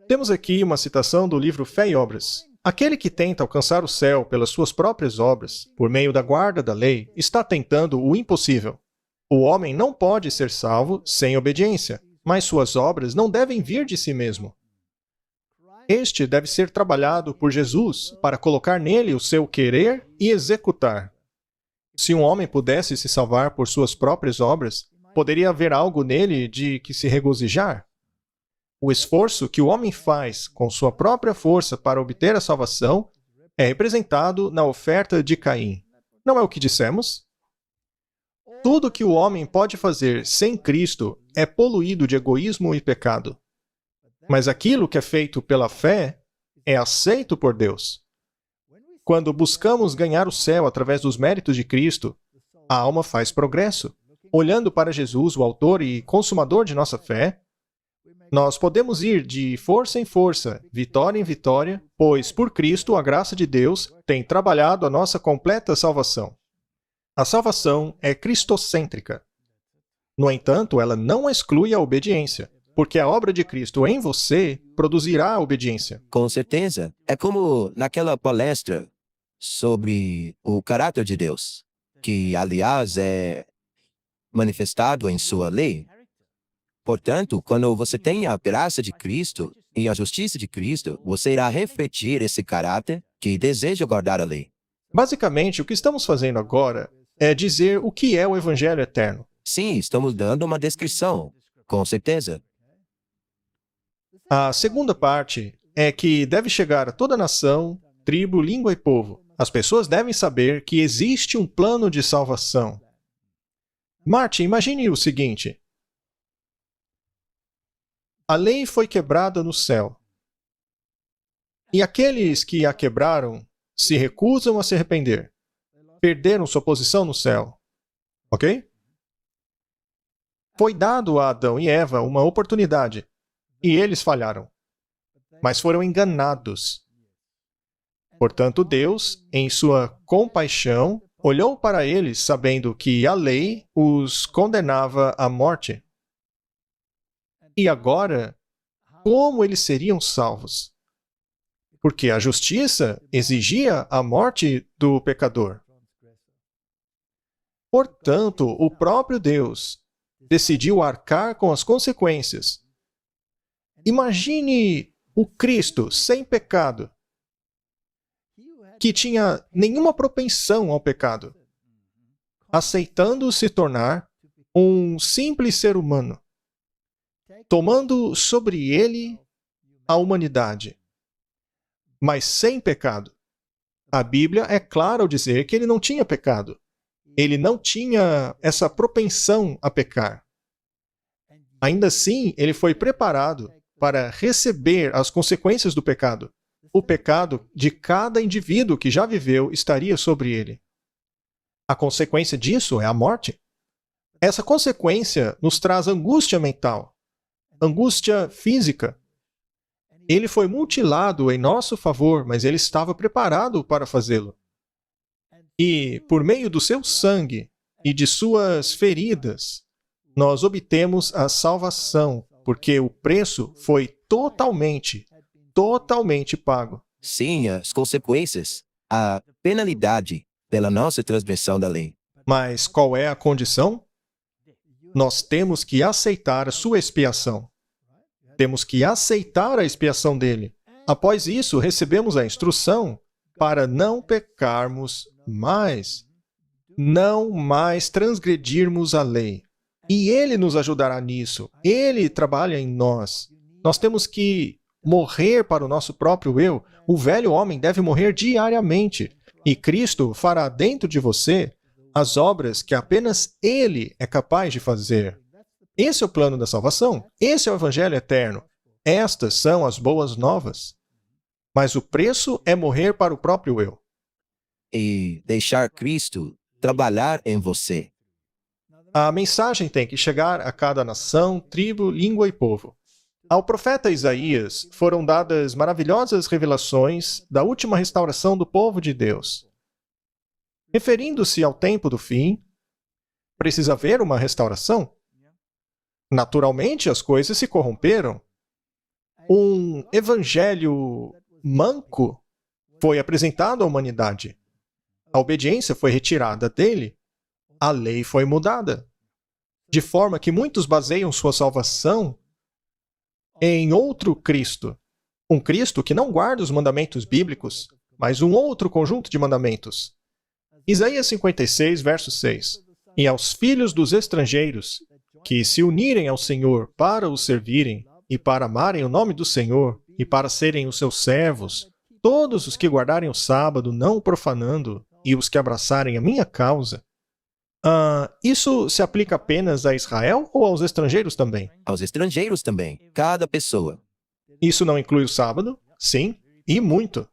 Temos aqui uma citação do livro Fé e Obras. Aquele que tenta alcançar o céu pelas suas próprias obras, por meio da guarda da lei, está tentando o impossível. O homem não pode ser salvo sem obediência, mas suas obras não devem vir de si mesmo. Este deve ser trabalhado por Jesus para colocar nele o seu querer e executar. Se um homem pudesse se salvar por suas próprias obras, poderia haver algo nele de que se regozijar? O esforço que o homem faz com sua própria força para obter a salvação é representado na oferta de Caim. Não é o que dissemos? Tudo que o homem pode fazer sem Cristo é poluído de egoísmo e pecado. Mas aquilo que é feito pela fé é aceito por Deus. Quando buscamos ganhar o céu através dos méritos de Cristo, a alma faz progresso. Olhando para Jesus, o autor e consumador de nossa fé, nós podemos ir de força em força, vitória em vitória, pois por Cristo a graça de Deus tem trabalhado a nossa completa salvação. A salvação é cristocêntrica. No entanto, ela não exclui a obediência, porque a obra de Cristo em você produzirá a obediência. Com certeza. É como naquela palestra sobre o caráter de Deus, que, aliás, é manifestado em sua lei. Portanto, quando você tem a graça de Cristo e a justiça de Cristo, você irá refletir esse caráter que deseja guardar a lei. Basicamente, o que estamos fazendo agora é dizer o que é o Evangelho eterno. Sim, estamos dando uma descrição, com certeza. A segunda parte é que deve chegar a toda nação, tribo, língua e povo. As pessoas devem saber que existe um plano de salvação. Martin, imagine o seguinte. A lei foi quebrada no céu. E aqueles que a quebraram se recusam a se arrepender. Perderam sua posição no céu. Ok? Foi dado a Adão e Eva uma oportunidade. E eles falharam. Mas foram enganados. Portanto, Deus, em sua compaixão, olhou para eles sabendo que a lei os condenava à morte. E agora, como eles seriam salvos? Porque a justiça exigia a morte do pecador. Portanto, o próprio Deus decidiu arcar com as consequências. Imagine o Cristo sem pecado, que tinha nenhuma propensão ao pecado, aceitando se tornar um simples ser humano, tomando sobre ele a humanidade, mas sem pecado. A Bíblia é clara ao dizer que ele não tinha pecado. Ele não tinha essa propensão a pecar. Ainda assim, ele foi preparado para receber as consequências do pecado. O pecado de cada indivíduo que já viveu estaria sobre ele. A consequência disso é a morte. Essa consequência nos traz angústia mental, angústia física. Ele foi mutilado em nosso favor, mas ele estava preparado para fazê-lo. E, por meio do seu sangue e de suas feridas, nós obtemos a salvação, porque o preço foi totalmente pago. Sim, as consequências, a penalidade pela nossa transgressão da lei. Mas qual é a condição? Nós temos que aceitar a sua expiação. Temos que aceitar a expiação dele. Após isso, recebemos a instrução para não pecarmos mais, não mais transgredirmos a lei. E ele nos ajudará nisso. Ele trabalha em nós. Nós temos que morrer para o nosso próprio eu. O velho homem deve morrer diariamente. E Cristo fará dentro de você as obras que apenas ele é capaz de fazer. Esse é o plano da salvação. Esse é o Evangelho eterno. Estas são as boas novas. Mas o preço é morrer para o próprio eu. E deixar Cristo trabalhar em você. A mensagem tem que chegar a cada nação, tribo, língua e povo. Ao profeta Isaías foram dadas maravilhosas revelações da última restauração do povo de Deus. referindo-se ao tempo do fim, precisa haver uma restauração. Naturalmente, as coisas se corromperam. Um evangelho manco foi apresentado à humanidade. A obediência foi retirada dele. A lei foi mudada. De forma que muitos baseiam sua salvação em outro Cristo. Um Cristo que não guarda os mandamentos bíblicos, mas um outro conjunto de mandamentos. Isaías 56, verso 6. E aos filhos dos estrangeiros, que se unirem ao Senhor para o servirem, e para amarem o nome do Senhor, e para serem os seus servos, todos os que guardarem o sábado, não o profanando, e os que abraçarem a minha causa. Isso se aplica apenas a Israel ou aos estrangeiros também? Aos estrangeiros também, cada pessoa. Isso não inclui o sábado? Sim, e muito.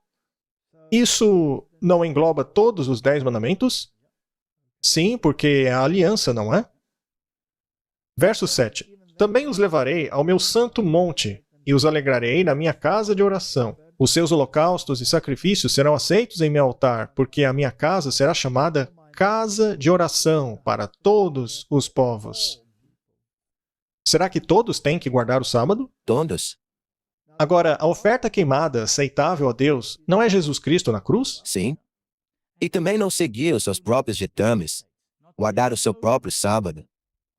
Isso não engloba todos os 10 mandamentos? Sim, porque é a aliança, não é? Verso 7. Também os levarei ao meu santo monte, e os alegrarei na minha casa de oração. Os seus holocaustos e sacrifícios serão aceitos em meu altar, porque a minha casa será chamada casa de oração para todos os povos. Será que todos têm que guardar o sábado? Todos? Agora, a oferta queimada aceitável a Deus não é Jesus Cristo na cruz? Sim. E também não seguir os seus próprios ditames. Guardar o seu próprio sábado.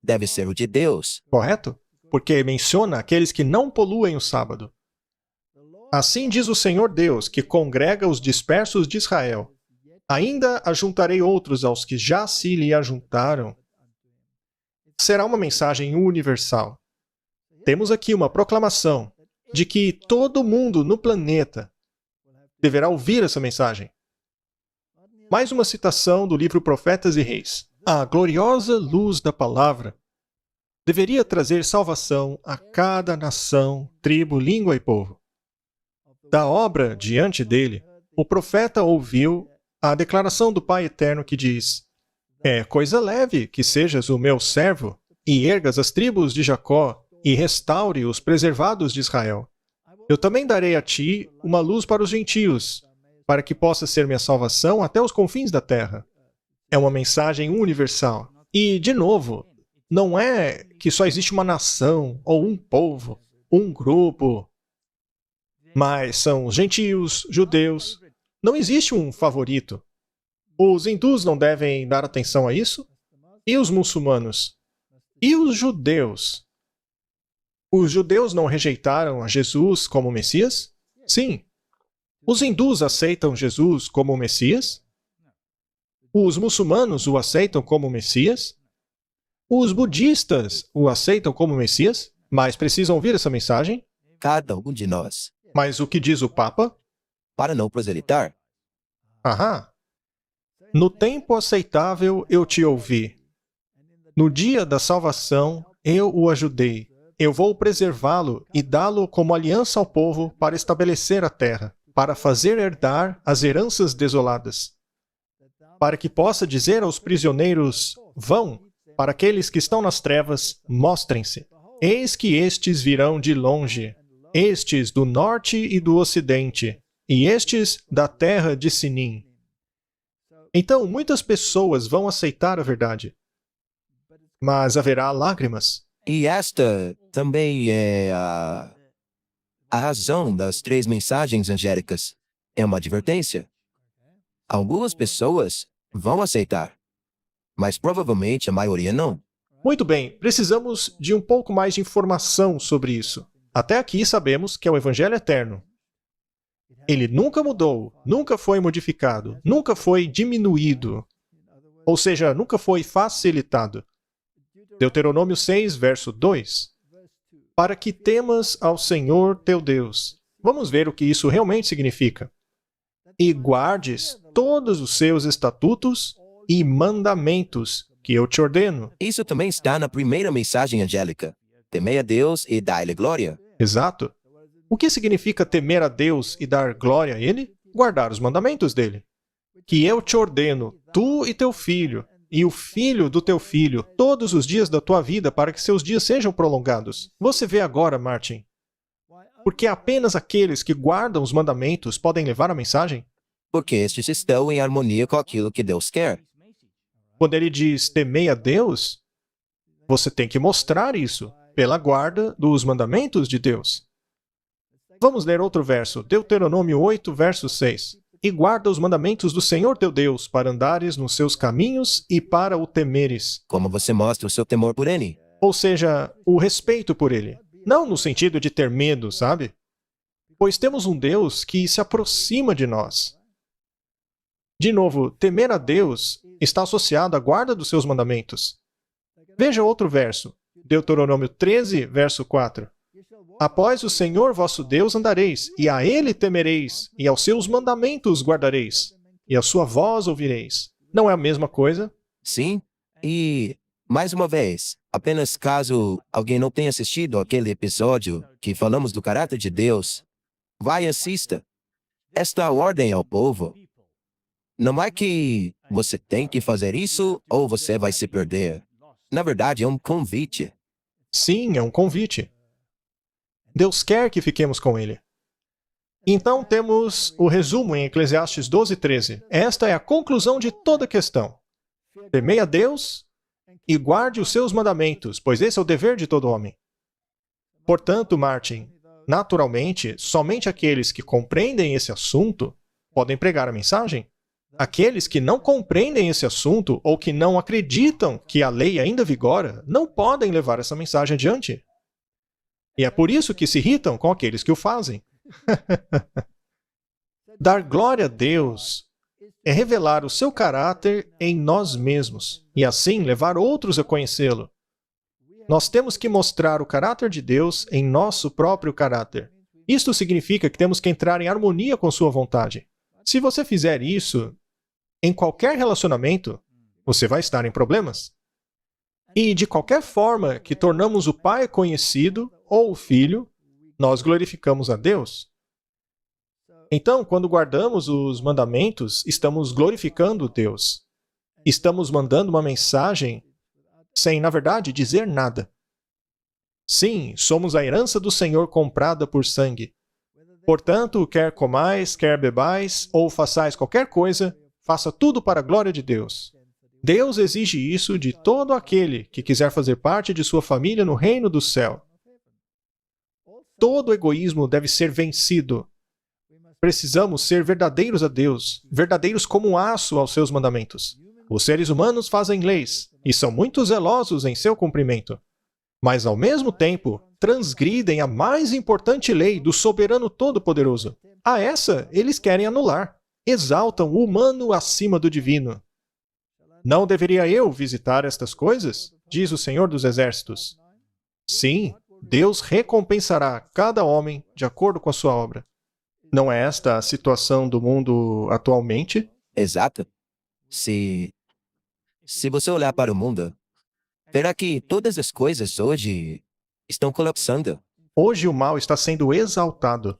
Deve ser o de Deus. Correto? Porque menciona aqueles que não poluem o sábado. Assim diz o Senhor Deus, que congrega os dispersos de Israel. Ainda ajuntarei outros aos que já se lhe ajuntaram. Será uma mensagem universal. Temos aqui uma proclamação de que todo mundo no planeta deverá ouvir essa mensagem. Mais uma citação do livro Profetas e Reis. A gloriosa luz da palavra deveria trazer salvação a cada nação, tribo, língua e povo. Da obra diante dele, o profeta ouviu a declaração do Pai Eterno que diz: é coisa leve que sejas o meu servo, e ergas as tribos de Jacó, e restaure os preservados de Israel. Eu também darei a ti uma luz para os gentios, para que possa ser minha salvação até os confins da terra. É uma mensagem universal. E, de novo, não é que só existe uma nação, ou um povo, um grupo, mas são gentios, judeus. Não existe um favorito. Os hindus não devem dar atenção a isso? E os muçulmanos? E os judeus? Os judeus não rejeitaram a Jesus como Messias? Sim. Os hindus aceitam Jesus como Messias? Os muçulmanos o aceitam como Messias? Os budistas o aceitam como Messias? Mas precisam ouvir essa mensagem? Cada um de nós. Mas o que diz o Papa? Para não proselitar. Aham. No tempo aceitável eu te ouvi. No dia da salvação eu o ajudei. Eu vou preservá-lo e dá-lo como aliança ao povo para estabelecer a terra, para fazer herdar as heranças desoladas, para que possa dizer aos prisioneiros: vão, para aqueles que estão nas trevas, mostrem-se. Eis que estes virão de longe, estes do norte e do ocidente, e estes da terra de Sinim. Então, muitas pessoas vão aceitar a verdade, mas haverá lágrimas. E esta também é a razão das 3 mensagens angélicas. É uma advertência. Algumas pessoas vão aceitar, mas provavelmente a maioria não. Muito bem, precisamos de um pouco mais de informação sobre isso. Até aqui sabemos que é o Evangelho eterno. Ele nunca mudou, nunca foi modificado, nunca foi diminuído. Ou seja, nunca foi facilitado. Deuteronômio 6, verso 2. Para que temas ao Senhor teu Deus. Vamos ver o que isso realmente significa. E guardes todos os seus estatutos e mandamentos que eu te ordeno. Isso também está na primeira mensagem angélica. Temei a Deus e dai-lhe glória. Exato. O que significa temer a Deus e dar glória a Ele? Guardar os mandamentos dele. Que eu te ordeno, tu e teu filho, e o filho do teu filho, todos os dias da tua vida, para que seus dias sejam prolongados. Você vê agora, Martin, porque apenas aqueles que guardam os mandamentos podem levar a mensagem? porque estes estão em harmonia com aquilo que Deus quer. Quando ele diz temei a Deus, você tem que mostrar isso pela guarda dos mandamentos de Deus. Vamos ler outro verso, Deuteronômio 8, verso 6. E guarda os mandamentos do Senhor teu Deus, para andares nos seus caminhos e para o temeres. Como você mostra o seu temor por Ele? Ou seja, o respeito por ele. Não no sentido de ter medo, sabe? Pois temos um Deus que se aproxima de nós. De novo, temer a Deus está associado à guarda dos seus mandamentos. Veja outro verso, Deuteronômio 13, verso 4. Após o Senhor vosso Deus andareis, e a Ele temereis, e aos seus mandamentos guardareis, e a sua voz ouvireis. Não é a mesma coisa? Sim. E, mais uma vez, apenas caso alguém não tenha assistido aquele episódio que falamos do caráter de Deus, vai e assista. Esta ordem ao povo. Não é que você tem que fazer isso ou você vai se perder. Na verdade, é um convite. Sim, é um convite. Deus quer que fiquemos com Ele. Então temos o resumo em Eclesiastes 12, 13. Esta é a conclusão de toda a questão. Temei a Deus e guarde os seus mandamentos, pois esse é o dever de todo homem. Portanto, Martin, naturalmente, somente aqueles que compreendem esse assunto podem pregar a mensagem. Aqueles que não compreendem esse assunto ou que não acreditam que a lei ainda vigora, não podem levar essa mensagem adiante. E é por isso que se irritam com aqueles que o fazem. Dar glória a Deus é revelar o seu caráter em nós mesmos e assim levar outros a conhecê-lo. Nós temos que mostrar o caráter de Deus em nosso próprio caráter. Isto significa que temos que entrar em harmonia com sua vontade. Se você fizer isso, em qualquer relacionamento, você vai estar em problemas. E de qualquer forma que tornamos o Pai conhecido ou o Filho, nós glorificamos a Deus. Então, quando guardamos os mandamentos, estamos glorificando Deus. Estamos mandando uma mensagem sem, na verdade, dizer nada. Sim, somos a herança do Senhor comprada por sangue. Portanto, quer comais, quer bebais, ou façais qualquer coisa, faça tudo para a glória de Deus. Deus exige isso de todo aquele que quiser fazer parte de sua família no reino do céu. Todo egoísmo deve ser vencido. Precisamos ser verdadeiros a Deus, verdadeiros como aço aos seus mandamentos. Os seres humanos fazem leis e são muito zelosos em seu cumprimento. Mas, ao mesmo tempo, transgridem a mais importante lei do soberano todo-poderoso. A essa, eles querem anular. Exaltam o humano acima do divino. Não deveria eu visitar estas coisas? Diz o Senhor dos Exércitos. Sim, Deus recompensará cada homem de acordo com a sua obra. Não é esta a situação do mundo atualmente? Exato. Se você olhar para o mundo, verá que todas as coisas hoje estão colapsando. Hoje o mal está sendo exaltado.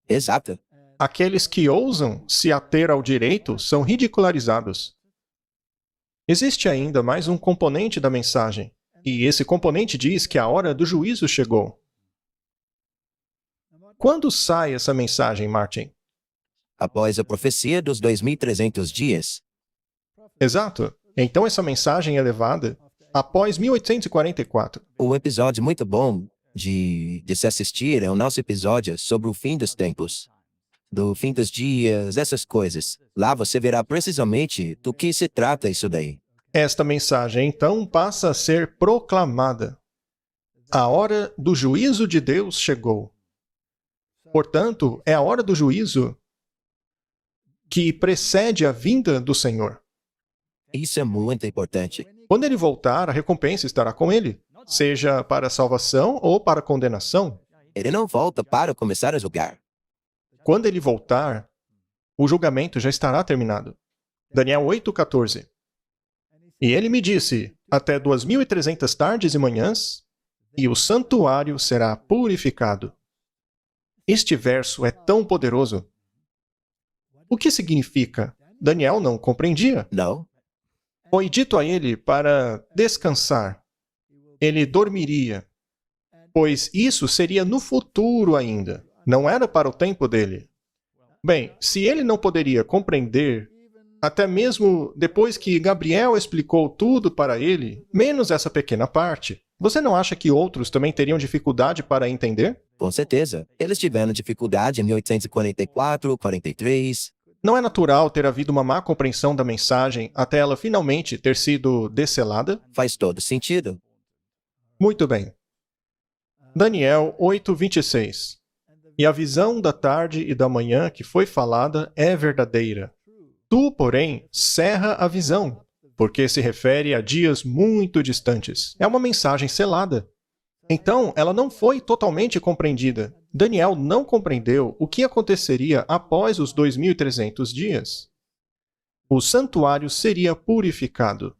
Exato. Aqueles que ousam se ater ao direito são ridicularizados. Existe ainda mais um componente da mensagem, e esse componente diz que a hora do juízo chegou. Quando sai essa mensagem, Martin? Após a profecia dos 2.300 dias. Exato. Então essa mensagem é levada após 1844. Um episódio muito bom de se assistir é o nosso episódio sobre o fim dos tempos. Do fim dos dias, essas coisas. Lá você verá precisamente do que se trata isso daí. Esta mensagem, então, passa a ser proclamada. A hora do juízo de Deus chegou. Portanto, é a hora do juízo que precede a vinda do Senhor. Isso é muito importante. Quando ele voltar, a recompensa estará com ele, seja para a salvação ou para a condenação. Ele não volta para começar a julgar. Quando ele voltar, o julgamento já estará terminado. Daniel 8,14. E ele me disse, até 2.300 tardes e manhãs, e o santuário será purificado. Este verso é tão poderoso. O que significa? Daniel não compreendia. Não? Foi dito a ele para descansar. Ele dormiria, pois isso seria no futuro ainda. Não era para o tempo dele. Bem, se ele não poderia compreender, até mesmo depois que Gabriel explicou tudo para ele, menos essa pequena parte, você não acha que outros também teriam dificuldade para entender? Com certeza. Eles tiveram dificuldade em 1844, 43. Não é natural ter havido uma má compreensão da mensagem até ela finalmente ter sido descelada? Faz todo sentido. Muito bem. Daniel 8:26. E a visão da tarde e da manhã que foi falada é verdadeira. Tu, porém, cerra a visão, porque se refere a dias muito distantes. É uma mensagem selada. Então, ela não foi totalmente compreendida. Daniel não compreendeu o que aconteceria após os 2.300 dias. O santuário seria purificado.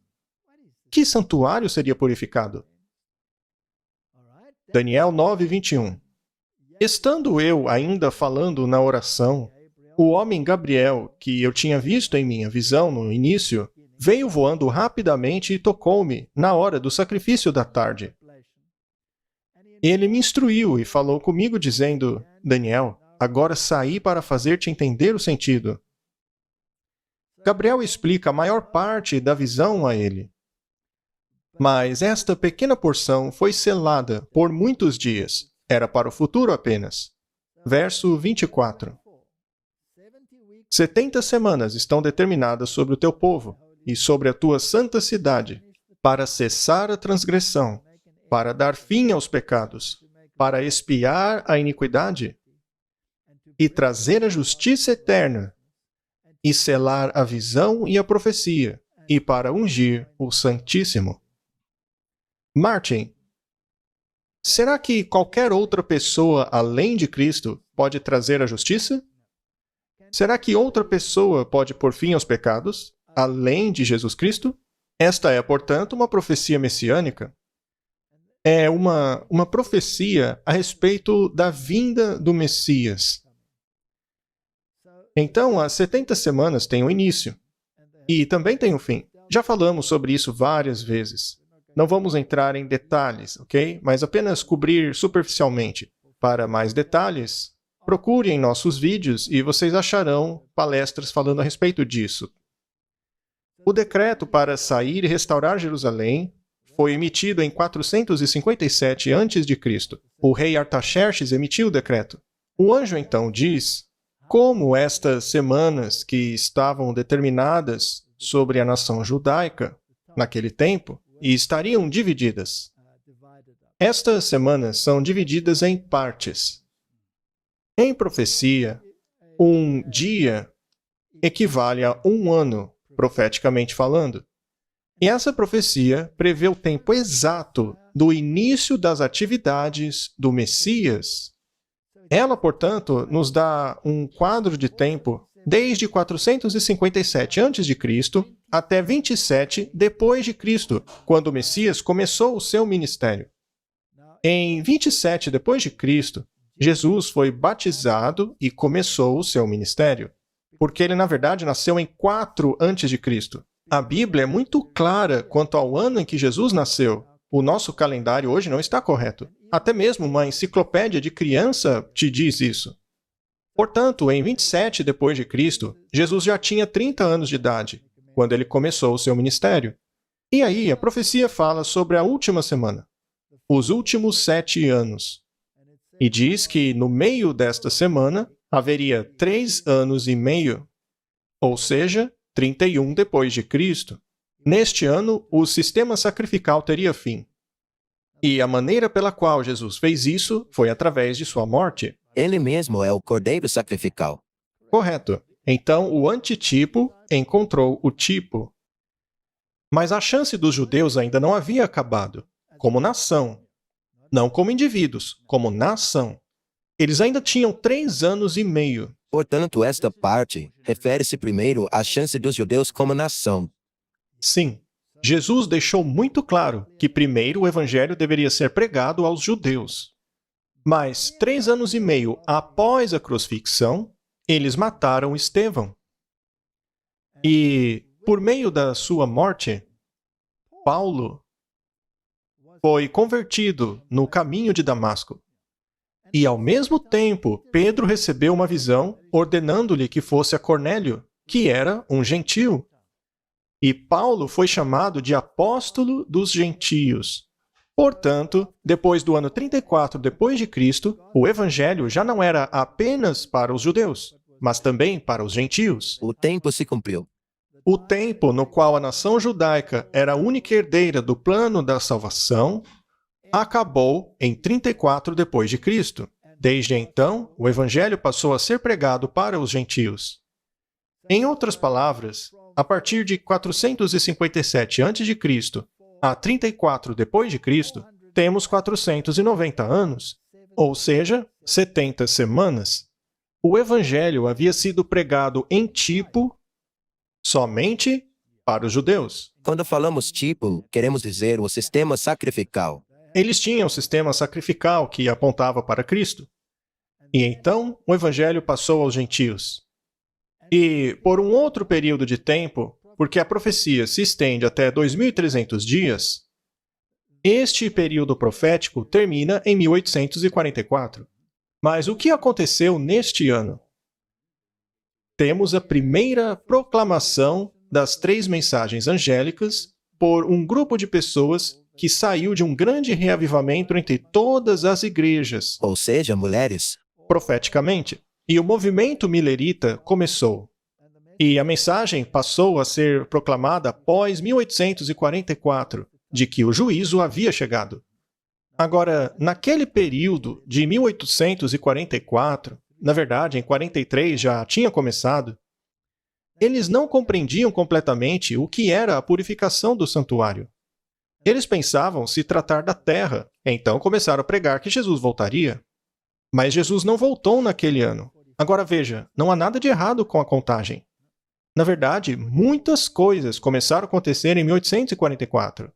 Que santuário seria purificado? Daniel 9:21. Estando eu ainda falando na oração, o homem Gabriel, que eu tinha visto em minha visão no início, veio voando rapidamente e tocou-me na hora do sacrifício da tarde. Ele me instruiu e falou comigo dizendo: Daniel, agora saí para fazer-te entender o sentido. Gabriel explica a maior parte da visão a ele. Mas esta pequena porção foi selada por muitos dias. Era para o futuro apenas. Verso 24. 70 semanas estão determinadas sobre o teu povo e sobre a tua santa cidade, para cessar a transgressão, para dar fim aos pecados, para expiar a iniquidade e trazer a justiça eterna, e selar a visão e a profecia, e para ungir o Santíssimo. Martin, será que qualquer outra pessoa além de Cristo pode trazer a justiça? Será que outra pessoa pode pôr fim aos pecados, além de Jesus Cristo? Esta é, portanto, uma profecia messiânica. É uma profecia a respeito da vinda do Messias. Então, as 70 semanas têm um início. E também tem um fim. Já falamos sobre isso várias vezes. Não vamos entrar em detalhes, ok? Mas apenas cobrir superficialmente. Para mais detalhes, procure em nossos vídeos e vocês acharão palestras falando a respeito disso. O decreto para sair e restaurar Jerusalém foi emitido em 457 a.C. O rei Artaxerxes emitiu o decreto. O anjo então diz como estas semanas que estavam determinadas sobre a nação judaica naquele tempo e estariam divididas. Estas semanas são divididas em partes. Em profecia, um dia equivale a um ano, profeticamente falando. E essa profecia prevê o tempo exato do início das atividades do Messias. Ela, portanto, nos dá um quadro de tempo desde 457 a.C. até 27 depois de Cristo, quando o Messias começou o seu ministério. Em 27 depois de Cristo, Jesus foi batizado e começou o seu ministério, porque ele na verdade nasceu em 4 antes de Cristo. A Bíblia é muito clara quanto ao ano em que Jesus nasceu. O nosso calendário hoje não está correto. Até mesmo uma enciclopédia de criança te diz isso. Portanto, em 27 depois de Cristo, Jesus já tinha 30 anos de idade, quando ele começou o seu ministério. E aí, a profecia fala sobre a última semana, os últimos 7 anos. E diz que no meio desta semana haveria 3 anos e meio, ou seja, 31 depois de Cristo. Neste ano, o sistema sacrificial teria fim. E a maneira pela qual Jesus fez isso foi através de sua morte. Ele mesmo é o cordeiro sacrificial. Correto. Então, o antitipo encontrou o tipo. Mas a chance dos judeus ainda não havia acabado, como nação. Não como indivíduos, como nação. Eles ainda tinham 3 anos e meio. Portanto, esta parte refere-se primeiro à chance dos judeus como nação. Sim, Jesus deixou muito claro que primeiro o evangelho deveria ser pregado aos judeus. Mas 3 anos e meio após a crucifixão, eles mataram Estevão. E, por meio da sua morte, Paulo foi convertido no caminho de Damasco. E ao mesmo tempo, Pedro recebeu uma visão ordenando-lhe que fosse a Cornélio, que era um gentio. E Paulo foi chamado de apóstolo dos gentios. Portanto, depois do ano 34 depois de Cristo, o evangelho já não era apenas para os judeus, mas também para os gentios. O tempo se cumpriu. O tempo no qual a nação judaica era a única herdeira do plano da salvação acabou em 34 depois de Cristo. Desde então, o evangelho passou a ser pregado para os gentios. Em outras palavras, a partir de 457 a.C. a 34 depois de Cristo, temos 490 anos, ou seja, 70 semanas. O evangelho havia sido pregado em tipo somente para os judeus. Quando falamos tipo, queremos dizer o sistema sacrificial. Eles tinham o sistema sacrificial que apontava para Cristo. E então, o evangelho passou aos gentios. E, por um outro período de tempo, porque a profecia se estende até 2.300 dias, este período profético termina em 1844. Mas o que aconteceu neste ano? Temos a primeira proclamação das 3 mensagens angélicas por um grupo de pessoas que saiu de um grande reavivamento entre todas as igrejas, Ou seja, mulheres. profeticamente. E o movimento milerita começou. E a mensagem passou a ser proclamada após 1844, de que o juízo havia chegado. Agora, naquele período de 1844, na verdade, em 43 já tinha começado, eles não compreendiam completamente o que era a purificação do santuário. Eles pensavam se tratar da terra, então começaram a pregar que Jesus voltaria. Mas Jesus não voltou naquele ano. Agora veja, não há nada de errado com a contagem. Na verdade, muitas coisas começaram a acontecer em 1844.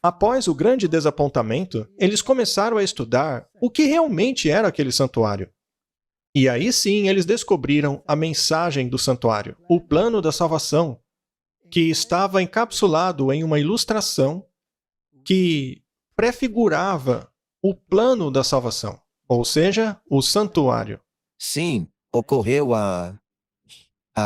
Após o grande desapontamento, eles começaram a estudar o que realmente era aquele santuário. E aí sim eles descobriram a mensagem do santuário, o plano da salvação, que estava encapsulado em uma ilustração que prefigurava o plano da salvação, ou seja, o santuário. Sim, ocorreu a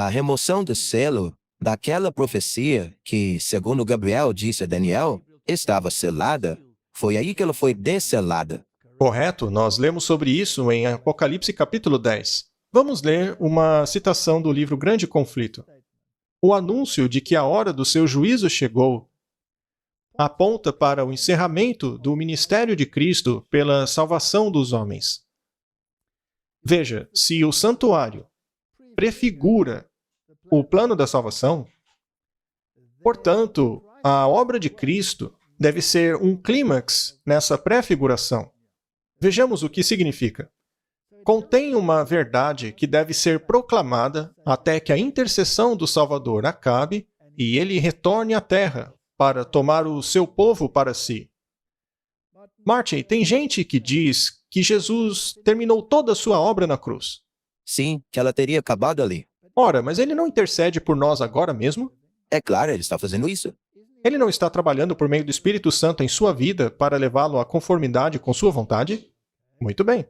remoção do selo daquela profecia que, segundo Gabriel disse a Daniel, estava selada. Foi aí que ela foi desselada. Correto, nós lemos sobre isso em Apocalipse capítulo 10. Vamos ler uma citação do livro Grande Conflito. O anúncio de que a hora do seu juízo chegou aponta para o encerramento do ministério de Cristo pela salvação dos homens. Veja, se o santuário prefigura o plano da salvação, portanto, a obra de Cristo deve ser um clímax nessa prefiguração. Vejamos o que significa. Contém uma verdade que deve ser proclamada até que a intercessão do Salvador acabe e ele retorne à terra para tomar o seu povo para si. Martin, tem gente que diz que Jesus terminou toda a sua obra na cruz. Sim, que ela teria acabado ali. Ora, mas ele não intercede por nós agora mesmo? É claro, ele está fazendo isso. Ele não está trabalhando por meio do Espírito Santo em sua vida para levá-lo à conformidade com sua vontade? Muito bem.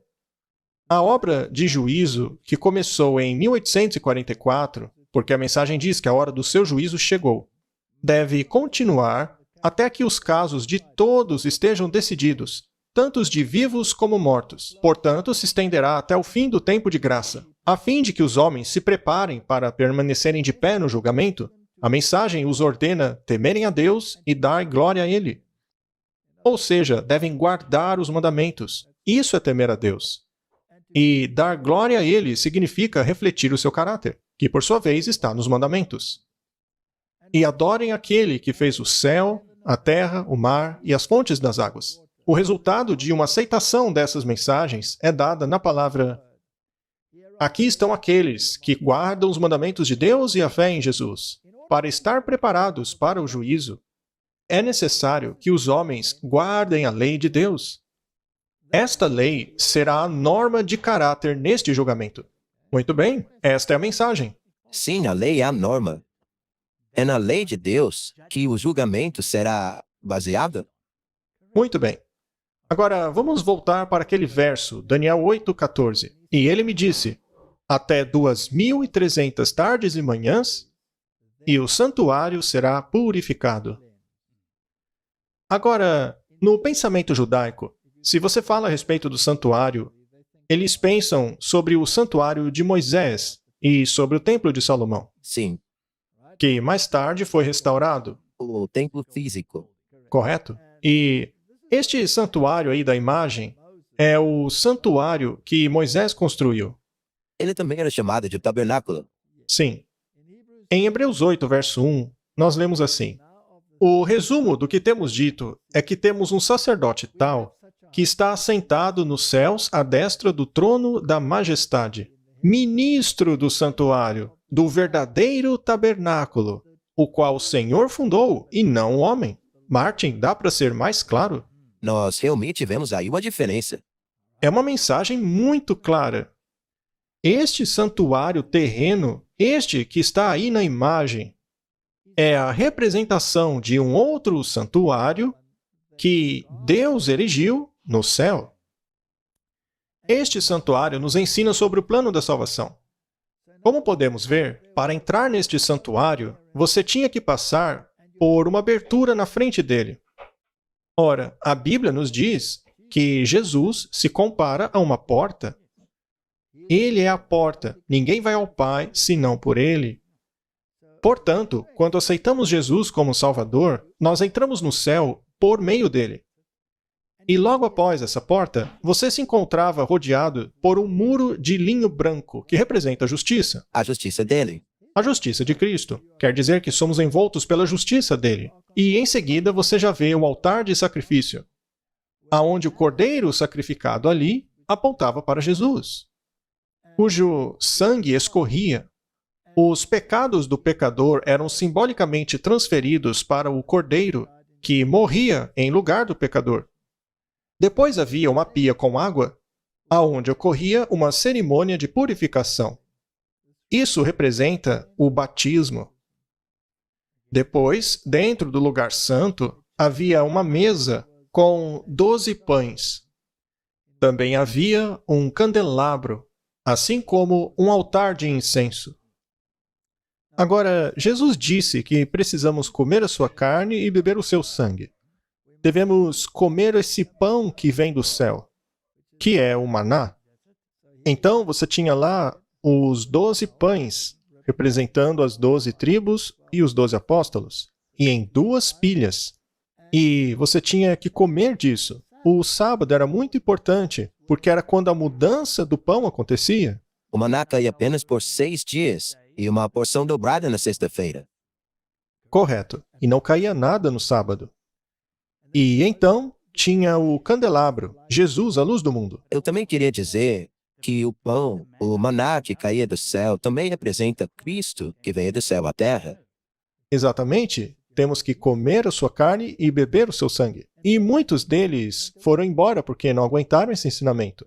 A obra de juízo, que começou em 1844, porque a mensagem diz que a hora do seu juízo chegou, deve continuar até que os casos de todos estejam decididos, tanto os de vivos como mortos. Portanto, se estenderá até o fim do tempo de graça, a fim de que os homens se preparem para permanecerem de pé no julgamento. A mensagem os ordena temerem a Deus e dar glória a Ele. Ou seja, devem guardar os mandamentos. Isso é temer a Deus. E dar glória a Ele significa refletir o seu caráter, que por sua vez está nos mandamentos. E adorem aquele que fez o céu, a terra, o mar e as fontes das águas. O resultado de uma aceitação dessas mensagens é dada na palavra: aqui estão aqueles que guardam os mandamentos de Deus e a fé em Jesus. Para estar preparados para o juízo, é necessário que os homens guardem a lei de Deus. Esta lei será a norma de caráter neste julgamento. Muito bem, esta é a mensagem. Sim, a lei é a norma. É na lei de Deus que o julgamento será baseado. Muito bem. Agora, vamos voltar para aquele verso, Daniel 8,14. E ele me disse, até 2.300 tardes e manhãs, e o santuário será purificado. Agora, no pensamento judaico, se você fala a respeito do santuário, eles pensam sobre o santuário de Moisés e sobre o templo de Salomão, Sim, que mais tarde foi restaurado, o templo físico. correto? E este santuário aí da imagem é o santuário que Moisés construiu. Ele também era chamado de tabernáculo. Sim. Em Hebreus 8, verso 1, nós lemos assim: o resumo do que temos dito é que temos um sacerdote tal que está assentado nos céus à destra do trono da majestade, ministro do santuário, do verdadeiro tabernáculo, o qual o Senhor fundou e não o homem. Martin, dá para ser mais claro? Nós realmente vemos aí uma diferença. É uma mensagem muito clara. Este santuário terreno, este que está aí na imagem, é a representação de um outro santuário que Deus erigiu no céu. Este santuário nos ensina sobre o plano da salvação. Como podemos ver, para entrar neste santuário, você tinha que passar por uma abertura na frente dele. Ora, a Bíblia nos diz que Jesus se compara a uma porta. Ele é a porta. Ninguém vai ao Pai senão por ele. Portanto, quando aceitamos Jesus como Salvador, nós entramos no céu por meio dele. E logo após essa porta, você se encontrava rodeado por um muro de linho branco, que representa a justiça. A justiça dele. A justiça de Cristo. Quer dizer que somos envoltos pela justiça dele. E em seguida você já vê o altar de sacrifício, aonde o cordeiro sacrificado ali apontava para Jesus, cujo sangue escorria. Os pecados do pecador eram simbolicamente transferidos para o cordeiro, que morria em lugar do pecador. Depois havia uma pia com água, aonde ocorria uma cerimônia de purificação. Isso representa o batismo. Depois, dentro do lugar santo, havia uma mesa com 12 pães. Também havia um candelabro, assim como um altar de incenso. Agora, Jesus disse que precisamos comer a sua carne e beber o seu sangue. Devemos comer esse pão que vem do céu, que é o maná. Então, você tinha lá os 12 pães, representando as 12 tribos e os 12 apóstolos, e em 2 pilhas. E você tinha que comer disso. O sábado era muito importante, porque era quando a mudança do pão acontecia. O maná caía apenas por 6 dias e uma porção dobrada na sexta-feira. Correto. E não caía nada no sábado. E então tinha o candelabro, Jesus, a luz do mundo. Eu também queria dizer que o pão, o maná que caía do céu, também representa Cristo que veio do céu à terra. Exatamente. Temos que comer a sua carne e beber o seu sangue. E muitos deles foram embora porque não aguentaram esse ensinamento.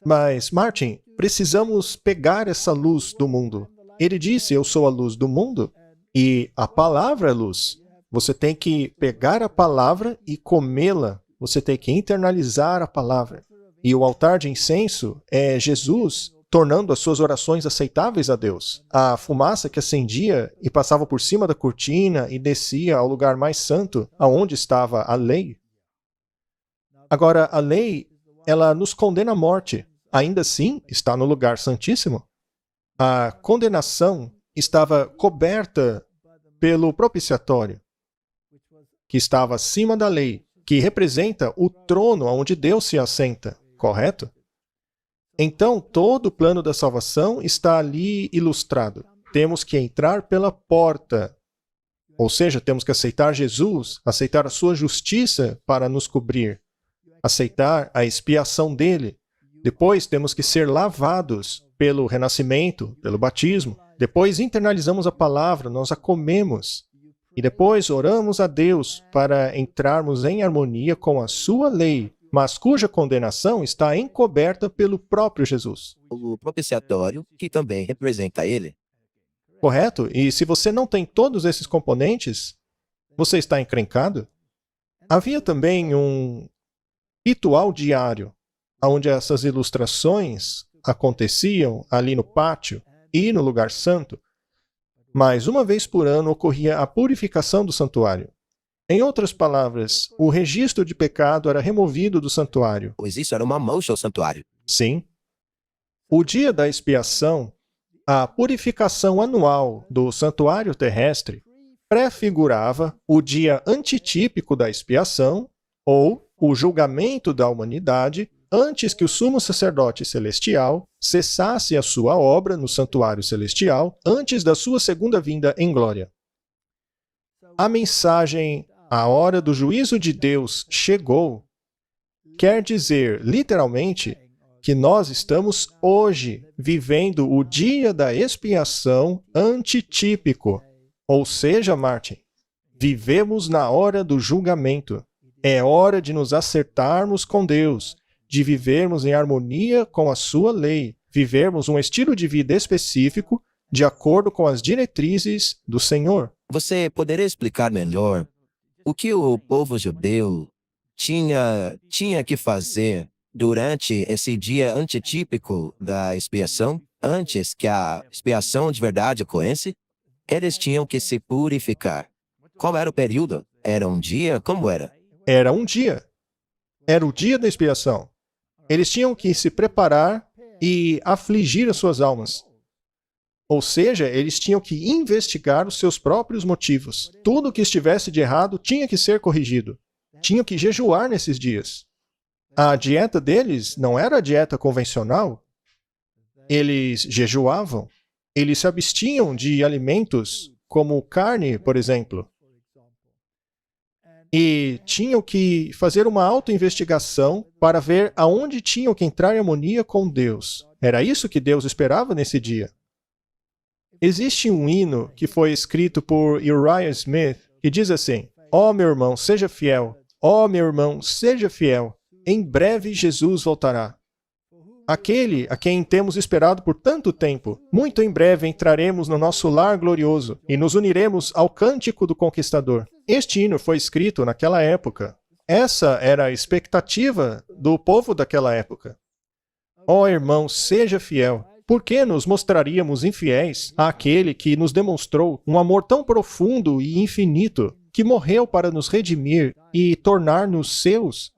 Mas, Martin, precisamos pegar essa luz do mundo. Ele disse, eu sou a luz do mundo, e a palavra é luz. Você tem que pegar a palavra e comê-la. Você tem que internalizar a palavra. E o altar de incenso é Jesus tornando as suas orações aceitáveis a Deus. A fumaça que acendia e passava por cima da cortina e descia ao lugar mais santo, aonde estava a lei. Agora, a lei, ela nos condena à morte. Ainda assim, está no lugar santíssimo. A condenação estava coberta pelo propiciatório, que estava acima da lei, que representa o trono onde Deus se assenta, correto? Então, todo o plano da salvação está ali ilustrado. Temos que entrar pela porta. Ou seja, temos que aceitar Jesus, aceitar a sua justiça para nos cobrir, aceitar a expiação dele. Depois temos que ser lavados pelo renascimento, pelo batismo. Depois internalizamos a palavra, nós a comemos. E depois oramos a Deus para entrarmos em harmonia com a sua lei, mas cuja condenação está encoberta pelo próprio Jesus. O propiciatório, que também representa ele. Correto? E se você não tem todos esses componentes, você está encrencado. Havia também um ritual diário, onde essas ilustrações aconteciam ali no pátio e no lugar santo, mas uma vez por ano ocorria a purificação do santuário. Em outras palavras, o registro de pecado era removido do santuário. Pois isso era uma mancha ao santuário. Sim. O dia da expiação, a purificação anual do santuário terrestre, prefigurava o dia antitípico da expiação, ou o julgamento da humanidade, antes que o sumo sacerdote celestial cessasse a sua obra no santuário celestial, antes da sua segunda vinda em glória. A mensagem "a hora do juízo de Deus chegou" quer dizer, literalmente, que nós estamos hoje vivendo o dia da expiação antitípico. Ou seja, Martin, vivemos na hora do julgamento. É hora de nos acertarmos com Deus, de vivermos em harmonia com a sua lei, vivermos um estilo de vida específico de acordo com as diretrizes do Senhor. Você poderia explicar melhor o que o povo judeu tinha que fazer durante esse dia antitípico da expiação, antes que a expiação de verdade ocorresse? Eles tinham que se purificar. Qual era o período? Era um dia? Como era? Era um dia. Era o dia da expiação. Eles tinham que se preparar e afligir as suas almas. Ou seja, eles tinham que investigar os seus próprios motivos. Tudo que estivesse de errado tinha que ser corrigido. Tinham que jejuar nesses dias. A dieta deles não era a dieta convencional. Eles jejuavam. Eles se abstinham de alimentos como carne, por exemplo. E tinham que fazer uma autoinvestigação para ver aonde tinham que entrar em harmonia com Deus. Era isso que Deus esperava nesse dia. Existe um hino que foi escrito por Uriah Smith que diz assim: "Ó meu irmão, seja fiel. Ó meu irmão, seja fiel. Em breve Jesus voltará." Aquele a quem temos esperado por tanto tempo, muito em breve entraremos no nosso lar glorioso e nos uniremos ao cântico do conquistador. Este hino foi escrito naquela época. Essa era a expectativa do povo daquela época. Ó irmão, seja fiel. Por que nos mostraríamos infiéis àquele que nos demonstrou um amor tão profundo e infinito, que morreu para nos redimir e tornar-nos seus?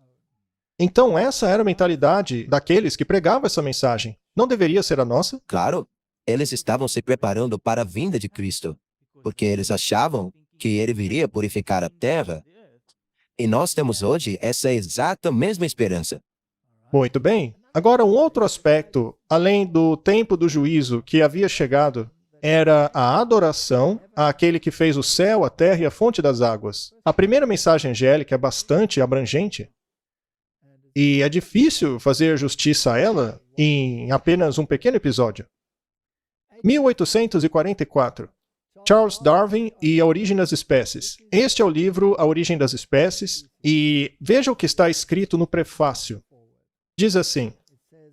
Então essa era a mentalidade daqueles que pregavam essa mensagem. Não deveria ser a nossa? Claro, eles estavam se preparando para a vinda de Cristo, porque eles achavam que ele viria purificar a terra. E nós temos hoje essa exata mesma esperança. Muito bem. Agora, um outro aspecto, além do tempo do juízo que havia chegado, era a adoração àquele que fez o céu, a terra e a fonte das águas. A primeira mensagem angélica é bastante abrangente. E é difícil fazer justiça a ela em apenas um pequeno episódio. 1844. Charles Darwin e a Origem das Espécies. Este é o livro A Origem das Espécies, e veja o que está escrito no prefácio. Diz assim: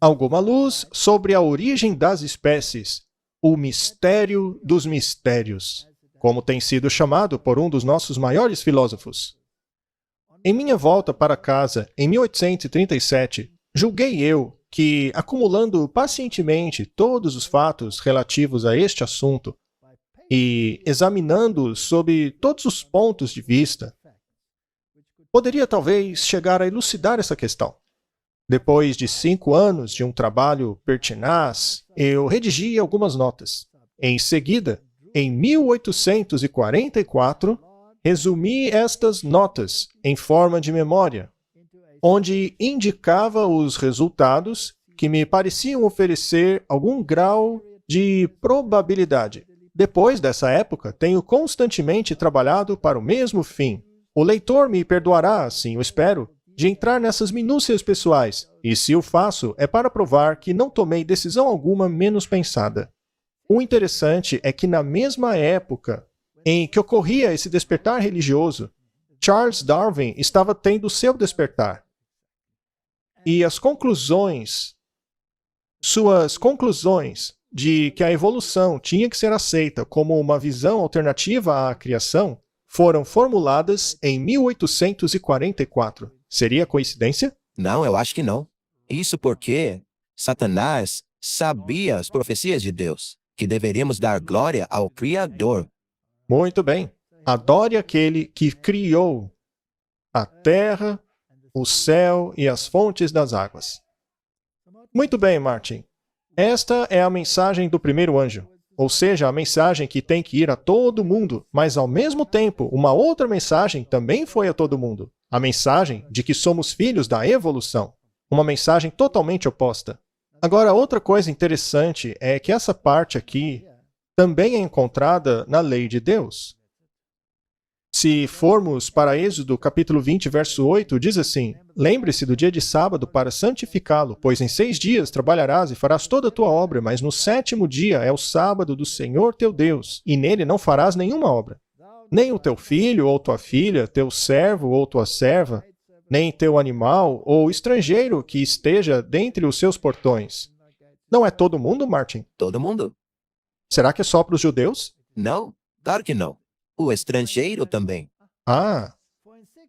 "Alguma luz sobre a origem das espécies, o mistério dos mistérios", como tem sido chamado por um dos nossos maiores filósofos. Em minha volta para casa, em 1837, julguei eu que, acumulando pacientemente todos os fatos relativos a este assunto e examinando-os sob todos os pontos de vista, poderia talvez chegar a elucidar essa questão. Depois de 5 anos de um trabalho pertinaz, eu redigi algumas notas. Em seguida, em 1844, resumi estas notas em forma de memória, onde indicava os resultados que me pareciam oferecer algum grau de probabilidade. Depois dessa época, tenho constantemente trabalhado para o mesmo fim. O leitor me perdoará, assim eu espero, de entrar nessas minúcias pessoais, e se o faço, é para provar que não tomei decisão alguma menos pensada. O interessante é que na mesma época em que ocorria esse despertar religioso, Charles Darwin estava tendo seu despertar. E suas conclusões de que a evolução tinha que ser aceita como uma visão alternativa à criação, foram formuladas em 1844. Seria coincidência? Não, eu acho que não. Isso porque Satanás sabia as profecias de Deus, que deveríamos dar glória ao Criador. Muito bem. Adore aquele que criou a terra, o céu e as fontes das águas. Muito bem, Martin. Esta é a mensagem do primeiro anjo, ou seja, a mensagem que tem que ir a todo mundo, mas ao mesmo tempo, uma outra mensagem também foi a todo mundo. A mensagem de que somos filhos da evolução. Uma mensagem totalmente oposta. Agora, outra coisa interessante é que essa parte aqui também é encontrada na lei de Deus. Se formos para Êxodo capítulo 20, verso 8, diz assim: Lembre-se do dia de sábado para santificá-lo, pois em 6 dias trabalharás e farás toda a tua obra, mas no 7º dia é o sábado do Senhor teu Deus, e nele não farás nenhuma obra. Nem o teu filho ou tua filha, teu servo ou tua serva, nem teu animal ou estrangeiro que esteja dentre os seus portões. Não é todo mundo, Martin? Todo mundo? Será que é só para os judeus? Não, claro que não. O estrangeiro também. Ah,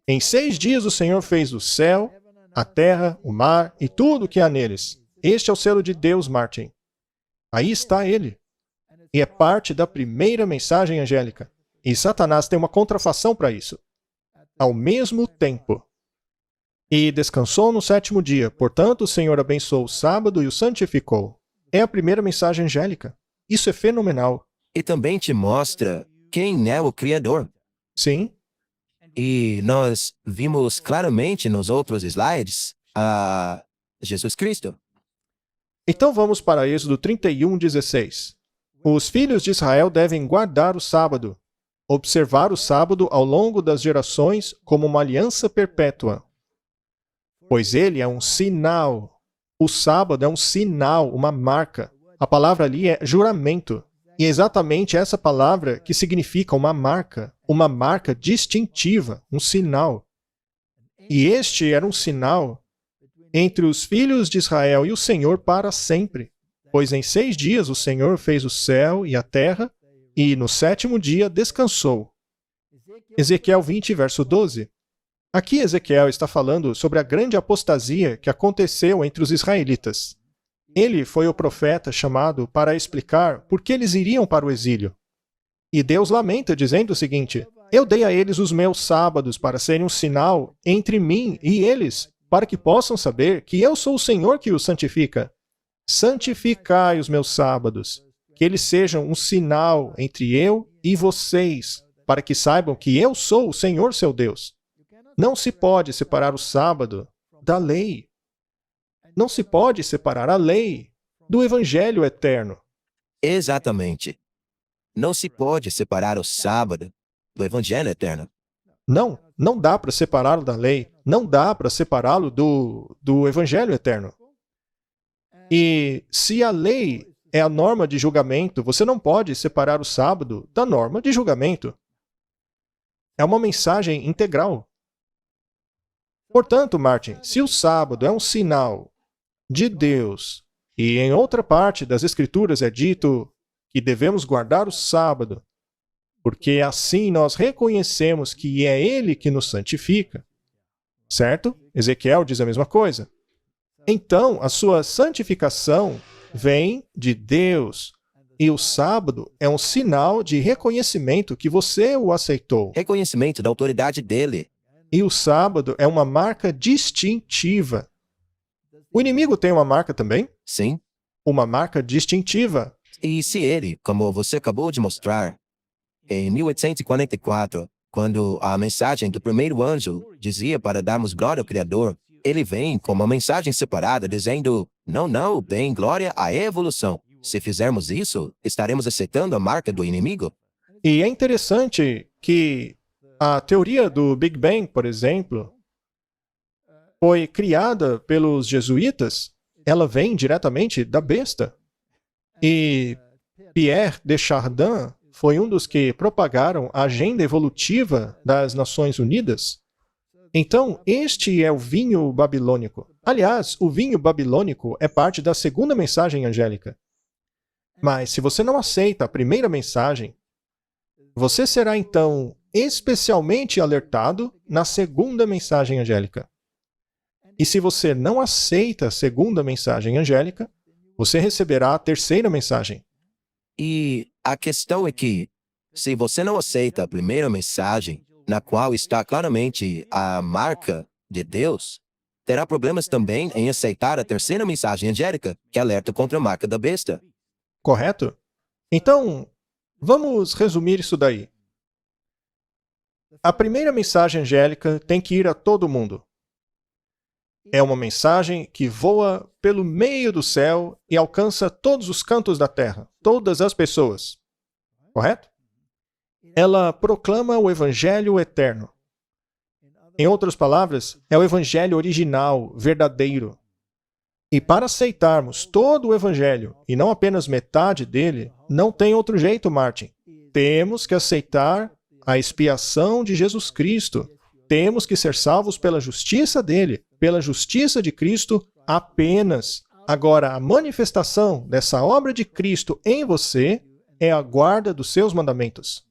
em 6 dias o Senhor fez o céu, a terra, o mar e tudo o que há neles. Este é o selo de Deus, Martin. Aí está ele. E é parte da primeira mensagem angélica. E Satanás tem uma contrafação para isso. Ao mesmo tempo. E descansou no 7º dia. Portanto, o Senhor abençoou o sábado e o santificou. É a primeira mensagem angélica. Isso é fenomenal. E também te mostra quem é o Criador. Sim. E nós vimos claramente nos outros slides a Jesus Cristo. Então vamos para Êxodo 31:16. Os filhos de Israel devem guardar o sábado, observar o sábado ao longo das gerações como uma aliança perpétua. Pois ele é um sinal. O sábado é um sinal, uma marca. A palavra ali é juramento. E é exatamente essa palavra que significa uma marca distintiva, um sinal. E este era um sinal entre os filhos de Israel e o Senhor para sempre. Pois em 6 dias o Senhor fez o céu e a terra, e no 7º dia descansou. Ezequiel 20, verso 12. Aqui Ezequiel está falando sobre a grande apostasia que aconteceu entre os israelitas. Ele foi o profeta chamado para explicar por que eles iriam para o exílio. E Deus lamenta, dizendo o seguinte: Eu dei a eles os meus sábados para serem um sinal entre mim e eles, para que possam saber que eu sou o Senhor que os santifica. Santificai os meus sábados, que eles sejam um sinal entre eu e vocês, para que saibam que eu sou o Senhor seu Deus. Não se pode separar o sábado da lei. Não se pode separar a lei do Evangelho eterno. Exatamente. Não se pode separar o sábado do Evangelho eterno. Não dá para separá-lo da lei. Não dá para separá-lo do Evangelho eterno. E se a lei é a norma de julgamento, você não pode separar o sábado da norma de julgamento. É uma mensagem integral. Portanto, Martin, se o sábado é um sinal de Deus, e em outra parte das Escrituras é dito que devemos guardar o sábado, porque assim nós reconhecemos que é Ele que nos santifica. Certo? Ezequiel diz a mesma coisa. Então, a sua santificação vem de Deus, e o sábado é um sinal de reconhecimento que você o aceitou. Reconhecimento da autoridade dele. E o sábado é uma marca distintiva. O inimigo tem uma marca também? Sim. Uma marca distintiva. E se ele, como você acabou de mostrar, em 1844, quando a mensagem do primeiro anjo dizia para darmos glória ao Criador, ele vem com uma mensagem separada dizendo: não, deem glória à evolução. Se fizermos isso, estaremos aceitando a marca do inimigo. E é interessante que a teoria do Big Bang, por exemplo, foi criada pelos jesuítas. Ela vem diretamente da besta. E Pierre de Chardin foi um dos que propagaram a agenda evolutiva das Nações Unidas. Então, este é o vinho babilônico. Aliás, o vinho babilônico é parte da segunda mensagem angélica. Mas se você não aceita a primeira mensagem, você será então especialmente alertado na segunda mensagem angélica. E se você não aceita a segunda mensagem angélica, você receberá a terceira mensagem. E a questão é que, se você não aceita a primeira mensagem, na qual está claramente a marca de Deus, terá problemas também em aceitar a terceira mensagem angélica, que alerta contra a marca da besta. Correto? Então, vamos resumir isso daí. A primeira mensagem angélica tem que ir a todo mundo. É uma mensagem que voa pelo meio do céu e alcança todos os cantos da terra, todas as pessoas. Correto? Ela proclama o Evangelho eterno. Em outras palavras, é o Evangelho original, verdadeiro. E para aceitarmos todo o Evangelho, e não apenas metade dele, não tem outro jeito, Martin. Temos que aceitar a expiação de Jesus Cristo. Temos que ser salvos pela justiça dele, pela justiça de Cristo apenas. Agora, a manifestação dessa obra de Cristo em você é a guarda dos seus mandamentos.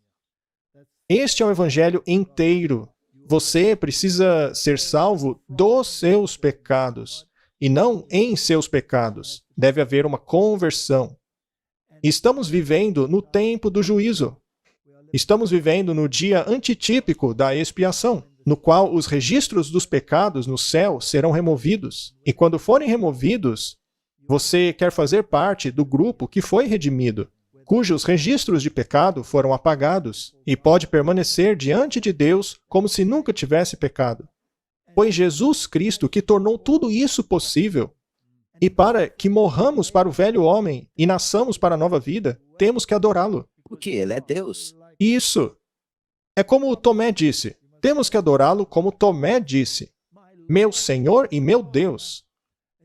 Este é o Evangelho inteiro. Você precisa ser salvo dos seus pecados, e não em seus pecados. Deve haver uma conversão. Estamos vivendo no tempo do juízo. Estamos vivendo no dia antitípico da expiação, no qual os registros dos pecados no céu serão removidos. E quando forem removidos, você quer fazer parte do grupo que foi redimido, cujos registros de pecado foram apagados, e pode permanecer diante de Deus como se nunca tivesse pecado. Foi Jesus Cristo que tornou tudo isso possível. E para que morramos para o velho homem e nasçamos para a nova vida, temos que adorá-lo. Porque ele é Deus. Isso. É como Tomé disse. Temos que adorá-lo como Tomé disse. Meu Senhor e meu Deus.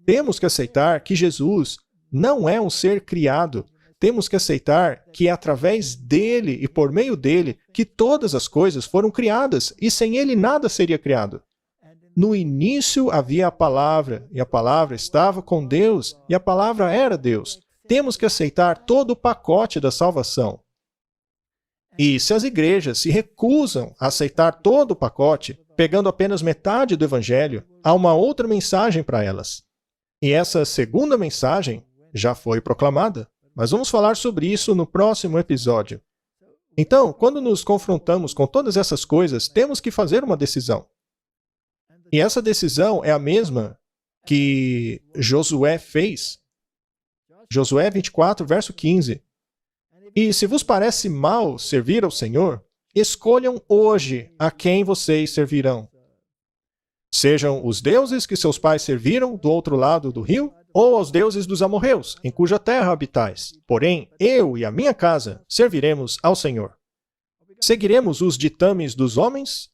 Temos que aceitar que Jesus não é um ser criado. Temos que aceitar que é através dele e por meio dele que todas as coisas foram criadas, e sem ele nada seria criado. No início havia a palavra, e a palavra estava com Deus, e a palavra era Deus. Temos que aceitar todo o pacote da salvação. E se as igrejas se recusam a aceitar todo o pacote, pegando apenas metade do Evangelho, há uma outra mensagem para elas. E essa segunda mensagem já foi proclamada. Mas vamos falar sobre isso no próximo episódio. Então, quando nos confrontamos com todas essas coisas, temos que fazer uma decisão. E essa decisão é a mesma que Josué fez. Josué 24, verso 15. E se vos parece mal servir ao Senhor, escolham hoje a quem vocês servirão. Sejam os deuses que seus pais serviram do outro lado do rio, ou aos deuses dos amorreus, em cuja terra habitais. Porém, eu e a minha casa serviremos ao Senhor. Seguiremos os ditames dos homens,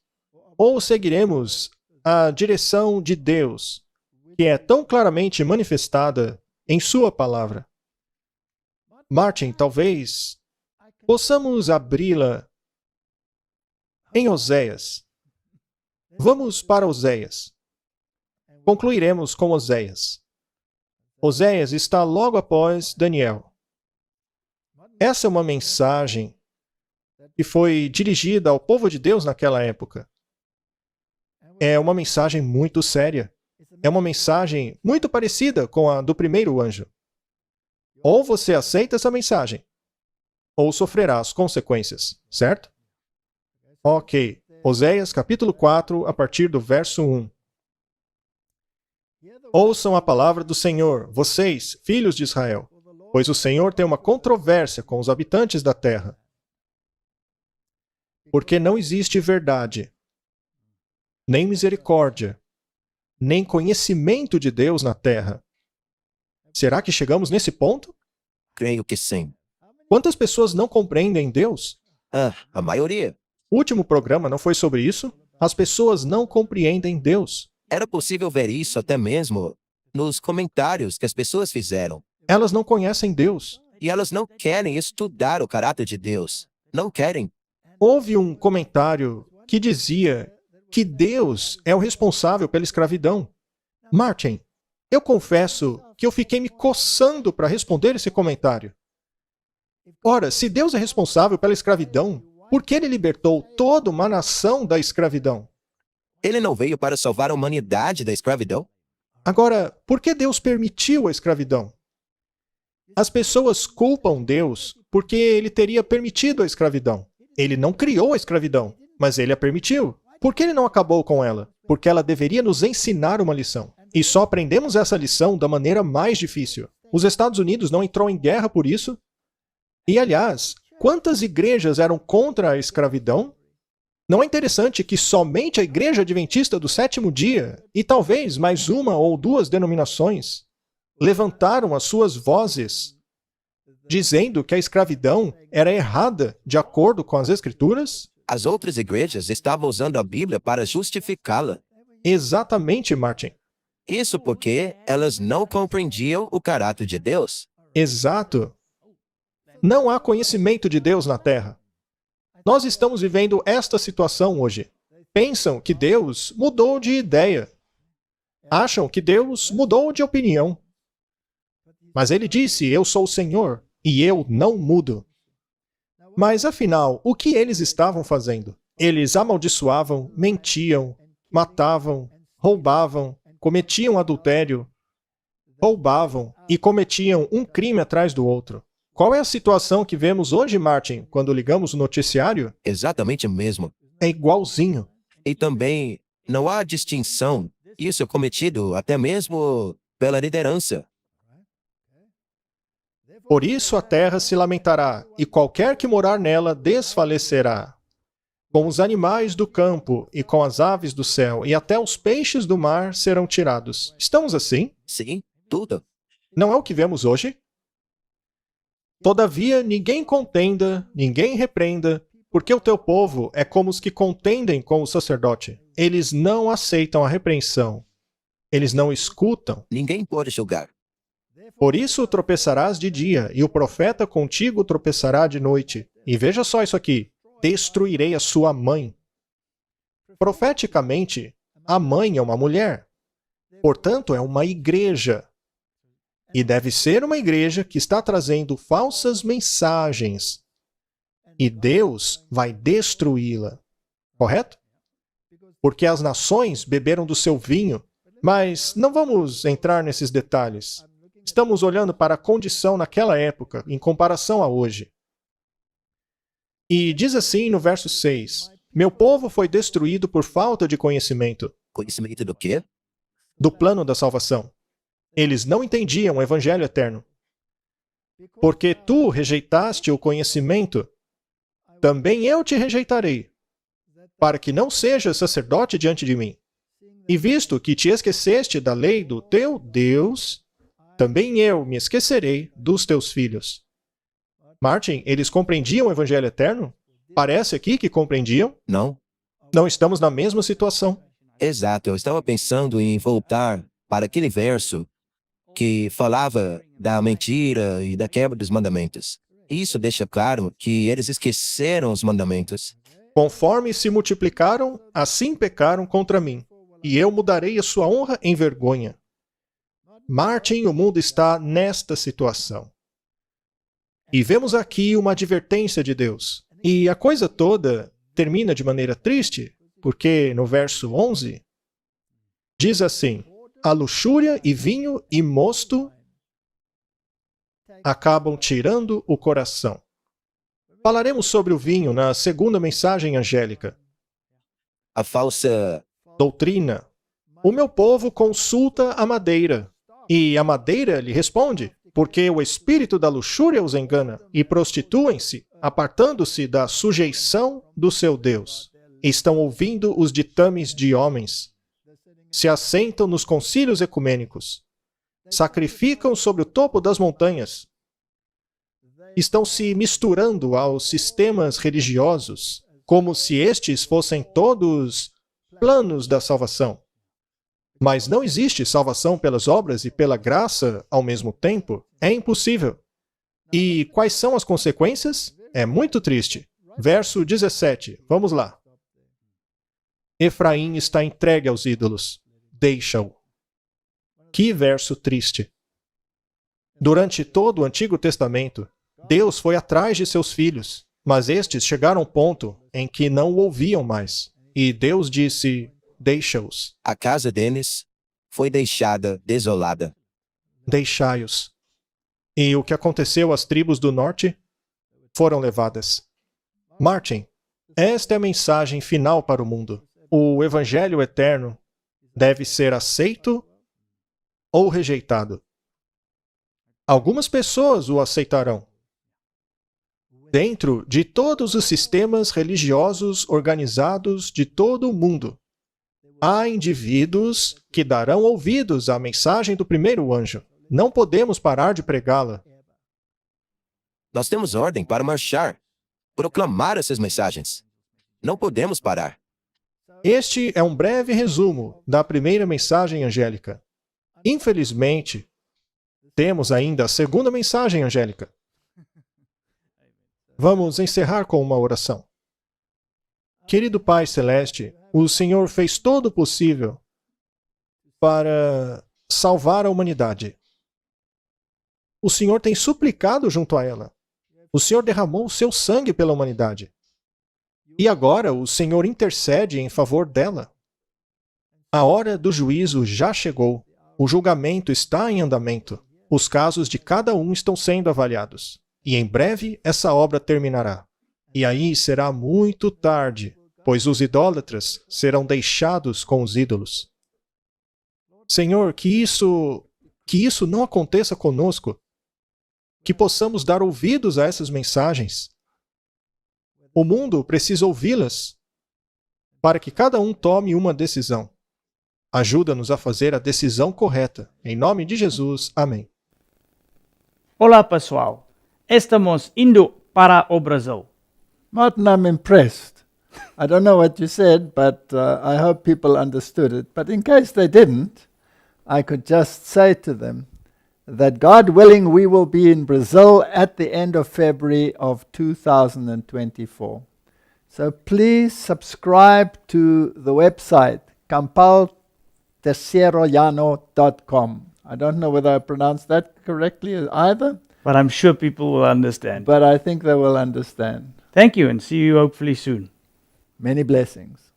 ou seguiremos a direção de Deus, que é tão claramente manifestada em sua palavra? Martin, talvez possamos abri-la em Oséias. Vamos para Oséias. Concluiremos com Oséias. Oséias está logo após Daniel. Essa é uma mensagem que foi dirigida ao povo de Deus naquela época. É uma mensagem muito séria. É uma mensagem muito parecida com a do primeiro anjo. Ou você aceita essa mensagem, ou sofrerá as consequências, certo? Ok. Oséias capítulo 4, a partir do verso 1. Ouçam a palavra do Senhor, vocês, filhos de Israel, pois o Senhor tem uma controvérsia com os habitantes da terra. Porque não existe verdade, nem misericórdia, nem conhecimento de Deus na terra. Será que chegamos nesse ponto? Creio que sim. Quantas pessoas não compreendem Deus? A maioria. O último programa não foi sobre isso? As pessoas não compreendem Deus. Era possível ver isso até mesmo nos comentários que as pessoas fizeram. Elas não conhecem Deus. E elas não querem estudar o caráter de Deus. Não querem. Houve um comentário que dizia que Deus é o responsável pela escravidão. Martin, eu confesso que eu fiquei me coçando para responder esse comentário. Ora, se Deus é responsável pela escravidão, por que ele libertou toda uma nação da escravidão? Ele não veio para salvar a humanidade da escravidão? Agora, por que Deus permitiu a escravidão? As pessoas culpam Deus porque ele teria permitido a escravidão. Ele não criou a escravidão, mas ele a permitiu. Por que ele não acabou com ela? Porque ela deveria nos ensinar uma lição. E só aprendemos essa lição da maneira mais difícil. Os Estados Unidos não entrou em guerra por isso. E, aliás, quantas igrejas eram contra a escravidão? Não é interessante que somente a Igreja Adventista do Sétimo Dia, e talvez mais uma ou duas denominações, levantaram as suas vozes, dizendo que a escravidão era errada de acordo com as Escrituras? As outras igrejas estavam usando a Bíblia para justificá-la. Exatamente, Martin. Isso porque elas não compreendiam o caráter de Deus. Exato. Não há conhecimento de Deus na Terra. Nós estamos vivendo esta situação hoje. Pensam que Deus mudou de ideia. Acham que Deus mudou de opinião. Mas ele disse, eu sou o Senhor, e eu não mudo. Mas afinal, o que eles estavam fazendo? Eles amaldiçoavam, mentiam, matavam, roubavam, cometiam adultério, roubavam e cometiam um crime atrás do outro. Qual é a situação que vemos hoje, Martin, quando ligamos o noticiário? Exatamente mesmo. É igualzinho. E também não há distinção. Isso é cometido até mesmo pela liderança. Por isso a terra se lamentará, e qualquer que morar nela desfalecerá. Com os animais do campo e com as aves do céu, e até os peixes do mar serão tirados. Estamos assim? Sim, tudo. Não é o que vemos hoje? Todavia, ninguém contenda, ninguém repreenda, porque o teu povo é como os que contendem com o sacerdote. Eles não aceitam a repreensão. Eles não escutam. Ninguém pode julgar. Por isso tropeçarás de dia, e o profeta contigo tropeçará de noite. E veja só isso aqui: destruirei a sua mãe. Profeticamente, a mãe é uma mulher. Portanto, é uma igreja. E deve ser uma igreja que está trazendo falsas mensagens. E Deus vai destruí-la. Correto? Porque as nações beberam do seu vinho. Mas não vamos entrar nesses detalhes. Estamos olhando para a condição naquela época, em comparação a hoje. E diz assim no verso 6, meu povo foi destruído por falta de conhecimento. Conhecimento do quê? Do plano da salvação. Eles não entendiam o evangelho eterno. Porque tu rejeitaste o conhecimento, também eu te rejeitarei, para que não sejas sacerdote diante de mim. E visto que te esqueceste da lei do teu Deus, também eu me esquecerei dos teus filhos. Martin, eles compreendiam o evangelho eterno? Parece aqui que compreendiam. Não. Não estamos na mesma situação. Exato, eu estava pensando em voltar para aquele verso que falava da mentira e da quebra dos mandamentos. Isso deixa claro que eles esqueceram os mandamentos. Conforme se multiplicaram, assim pecaram contra mim, e eu mudarei a sua honra em vergonha. Martin, o mundo está nesta situação. E vemos aqui uma advertência de Deus. E a coisa toda termina de maneira triste, porque no verso 11, diz assim, a luxúria e vinho e mosto acabam tirando o coração. Falaremos sobre o vinho na segunda mensagem angélica. A falsa Doutrina. O meu povo consulta a madeira, e a madeira lhe responde, porque o espírito da luxúria os engana, e prostituem-se, apartando-se da sujeição do seu Deus. Estão ouvindo os ditames de homens. Se assentam nos concílios ecumênicos. Sacrificam sobre o topo das montanhas. Estão se misturando aos sistemas religiosos, como se estes fossem todos planos da salvação. Mas não existe salvação pelas obras e pela graça ao mesmo tempo. É impossível. E quais são as consequências? É muito triste. Verso 17. Vamos lá. Efraim está entregue aos ídolos. Deixa-o. Que verso triste. Durante todo o Antigo Testamento, Deus foi atrás de seus filhos, mas estes chegaram ao ponto em que não o ouviam mais. E Deus disse, deixa-os. a casa deles foi deixada desolada. Deixai-os. E o que aconteceu às tribos do norte? Foram levadas. Martin, esta é a mensagem final para o mundo. O evangelho eterno deve ser aceito ou rejeitado. Algumas pessoas o aceitarão. Dentro de todos os sistemas religiosos organizados de todo o mundo, há indivíduos que darão ouvidos à mensagem do primeiro anjo. Não podemos parar de pregá-la. Nós temos ordem para marchar, proclamar essas mensagens. Não podemos parar. Este é um breve resumo da primeira mensagem angélica. Infelizmente, temos ainda a segunda mensagem angélica. Vamos encerrar com uma oração. Querido Pai Celeste, o Senhor fez todo o possível para salvar a humanidade. O Senhor tem suplicado junto a ela. O Senhor derramou o seu sangue pela humanidade. E agora o Senhor intercede em favor dela. A hora do juízo já chegou. O julgamento está em andamento. Os casos de cada um estão sendo avaliados. E em breve essa obra terminará. E aí será muito tarde, pois os idólatras serão deixados com os ídolos. Senhor, que isso não aconteça conosco. Que possamos dar ouvidos a essas mensagens. O mundo precisa ouvi-las para que cada um tome uma decisão. Ajuda-nos a fazer a decisão correta. Em nome de Jesus. Amém. Olá, pessoal. Estamos indo para o Brasil. Martin, I'm impressed. I don't know what you said, but I hope people understood it. But in case they didn't, I could just say to them that God willing, we will be in Brazil at the end of February of 2024. So please subscribe to the website, campaltercierollano.com. I don't know whether I pronounced that correctly either, But I'm sure people will understand. but I think they will understand. Thank you and see you hopefully soon. Many blessings.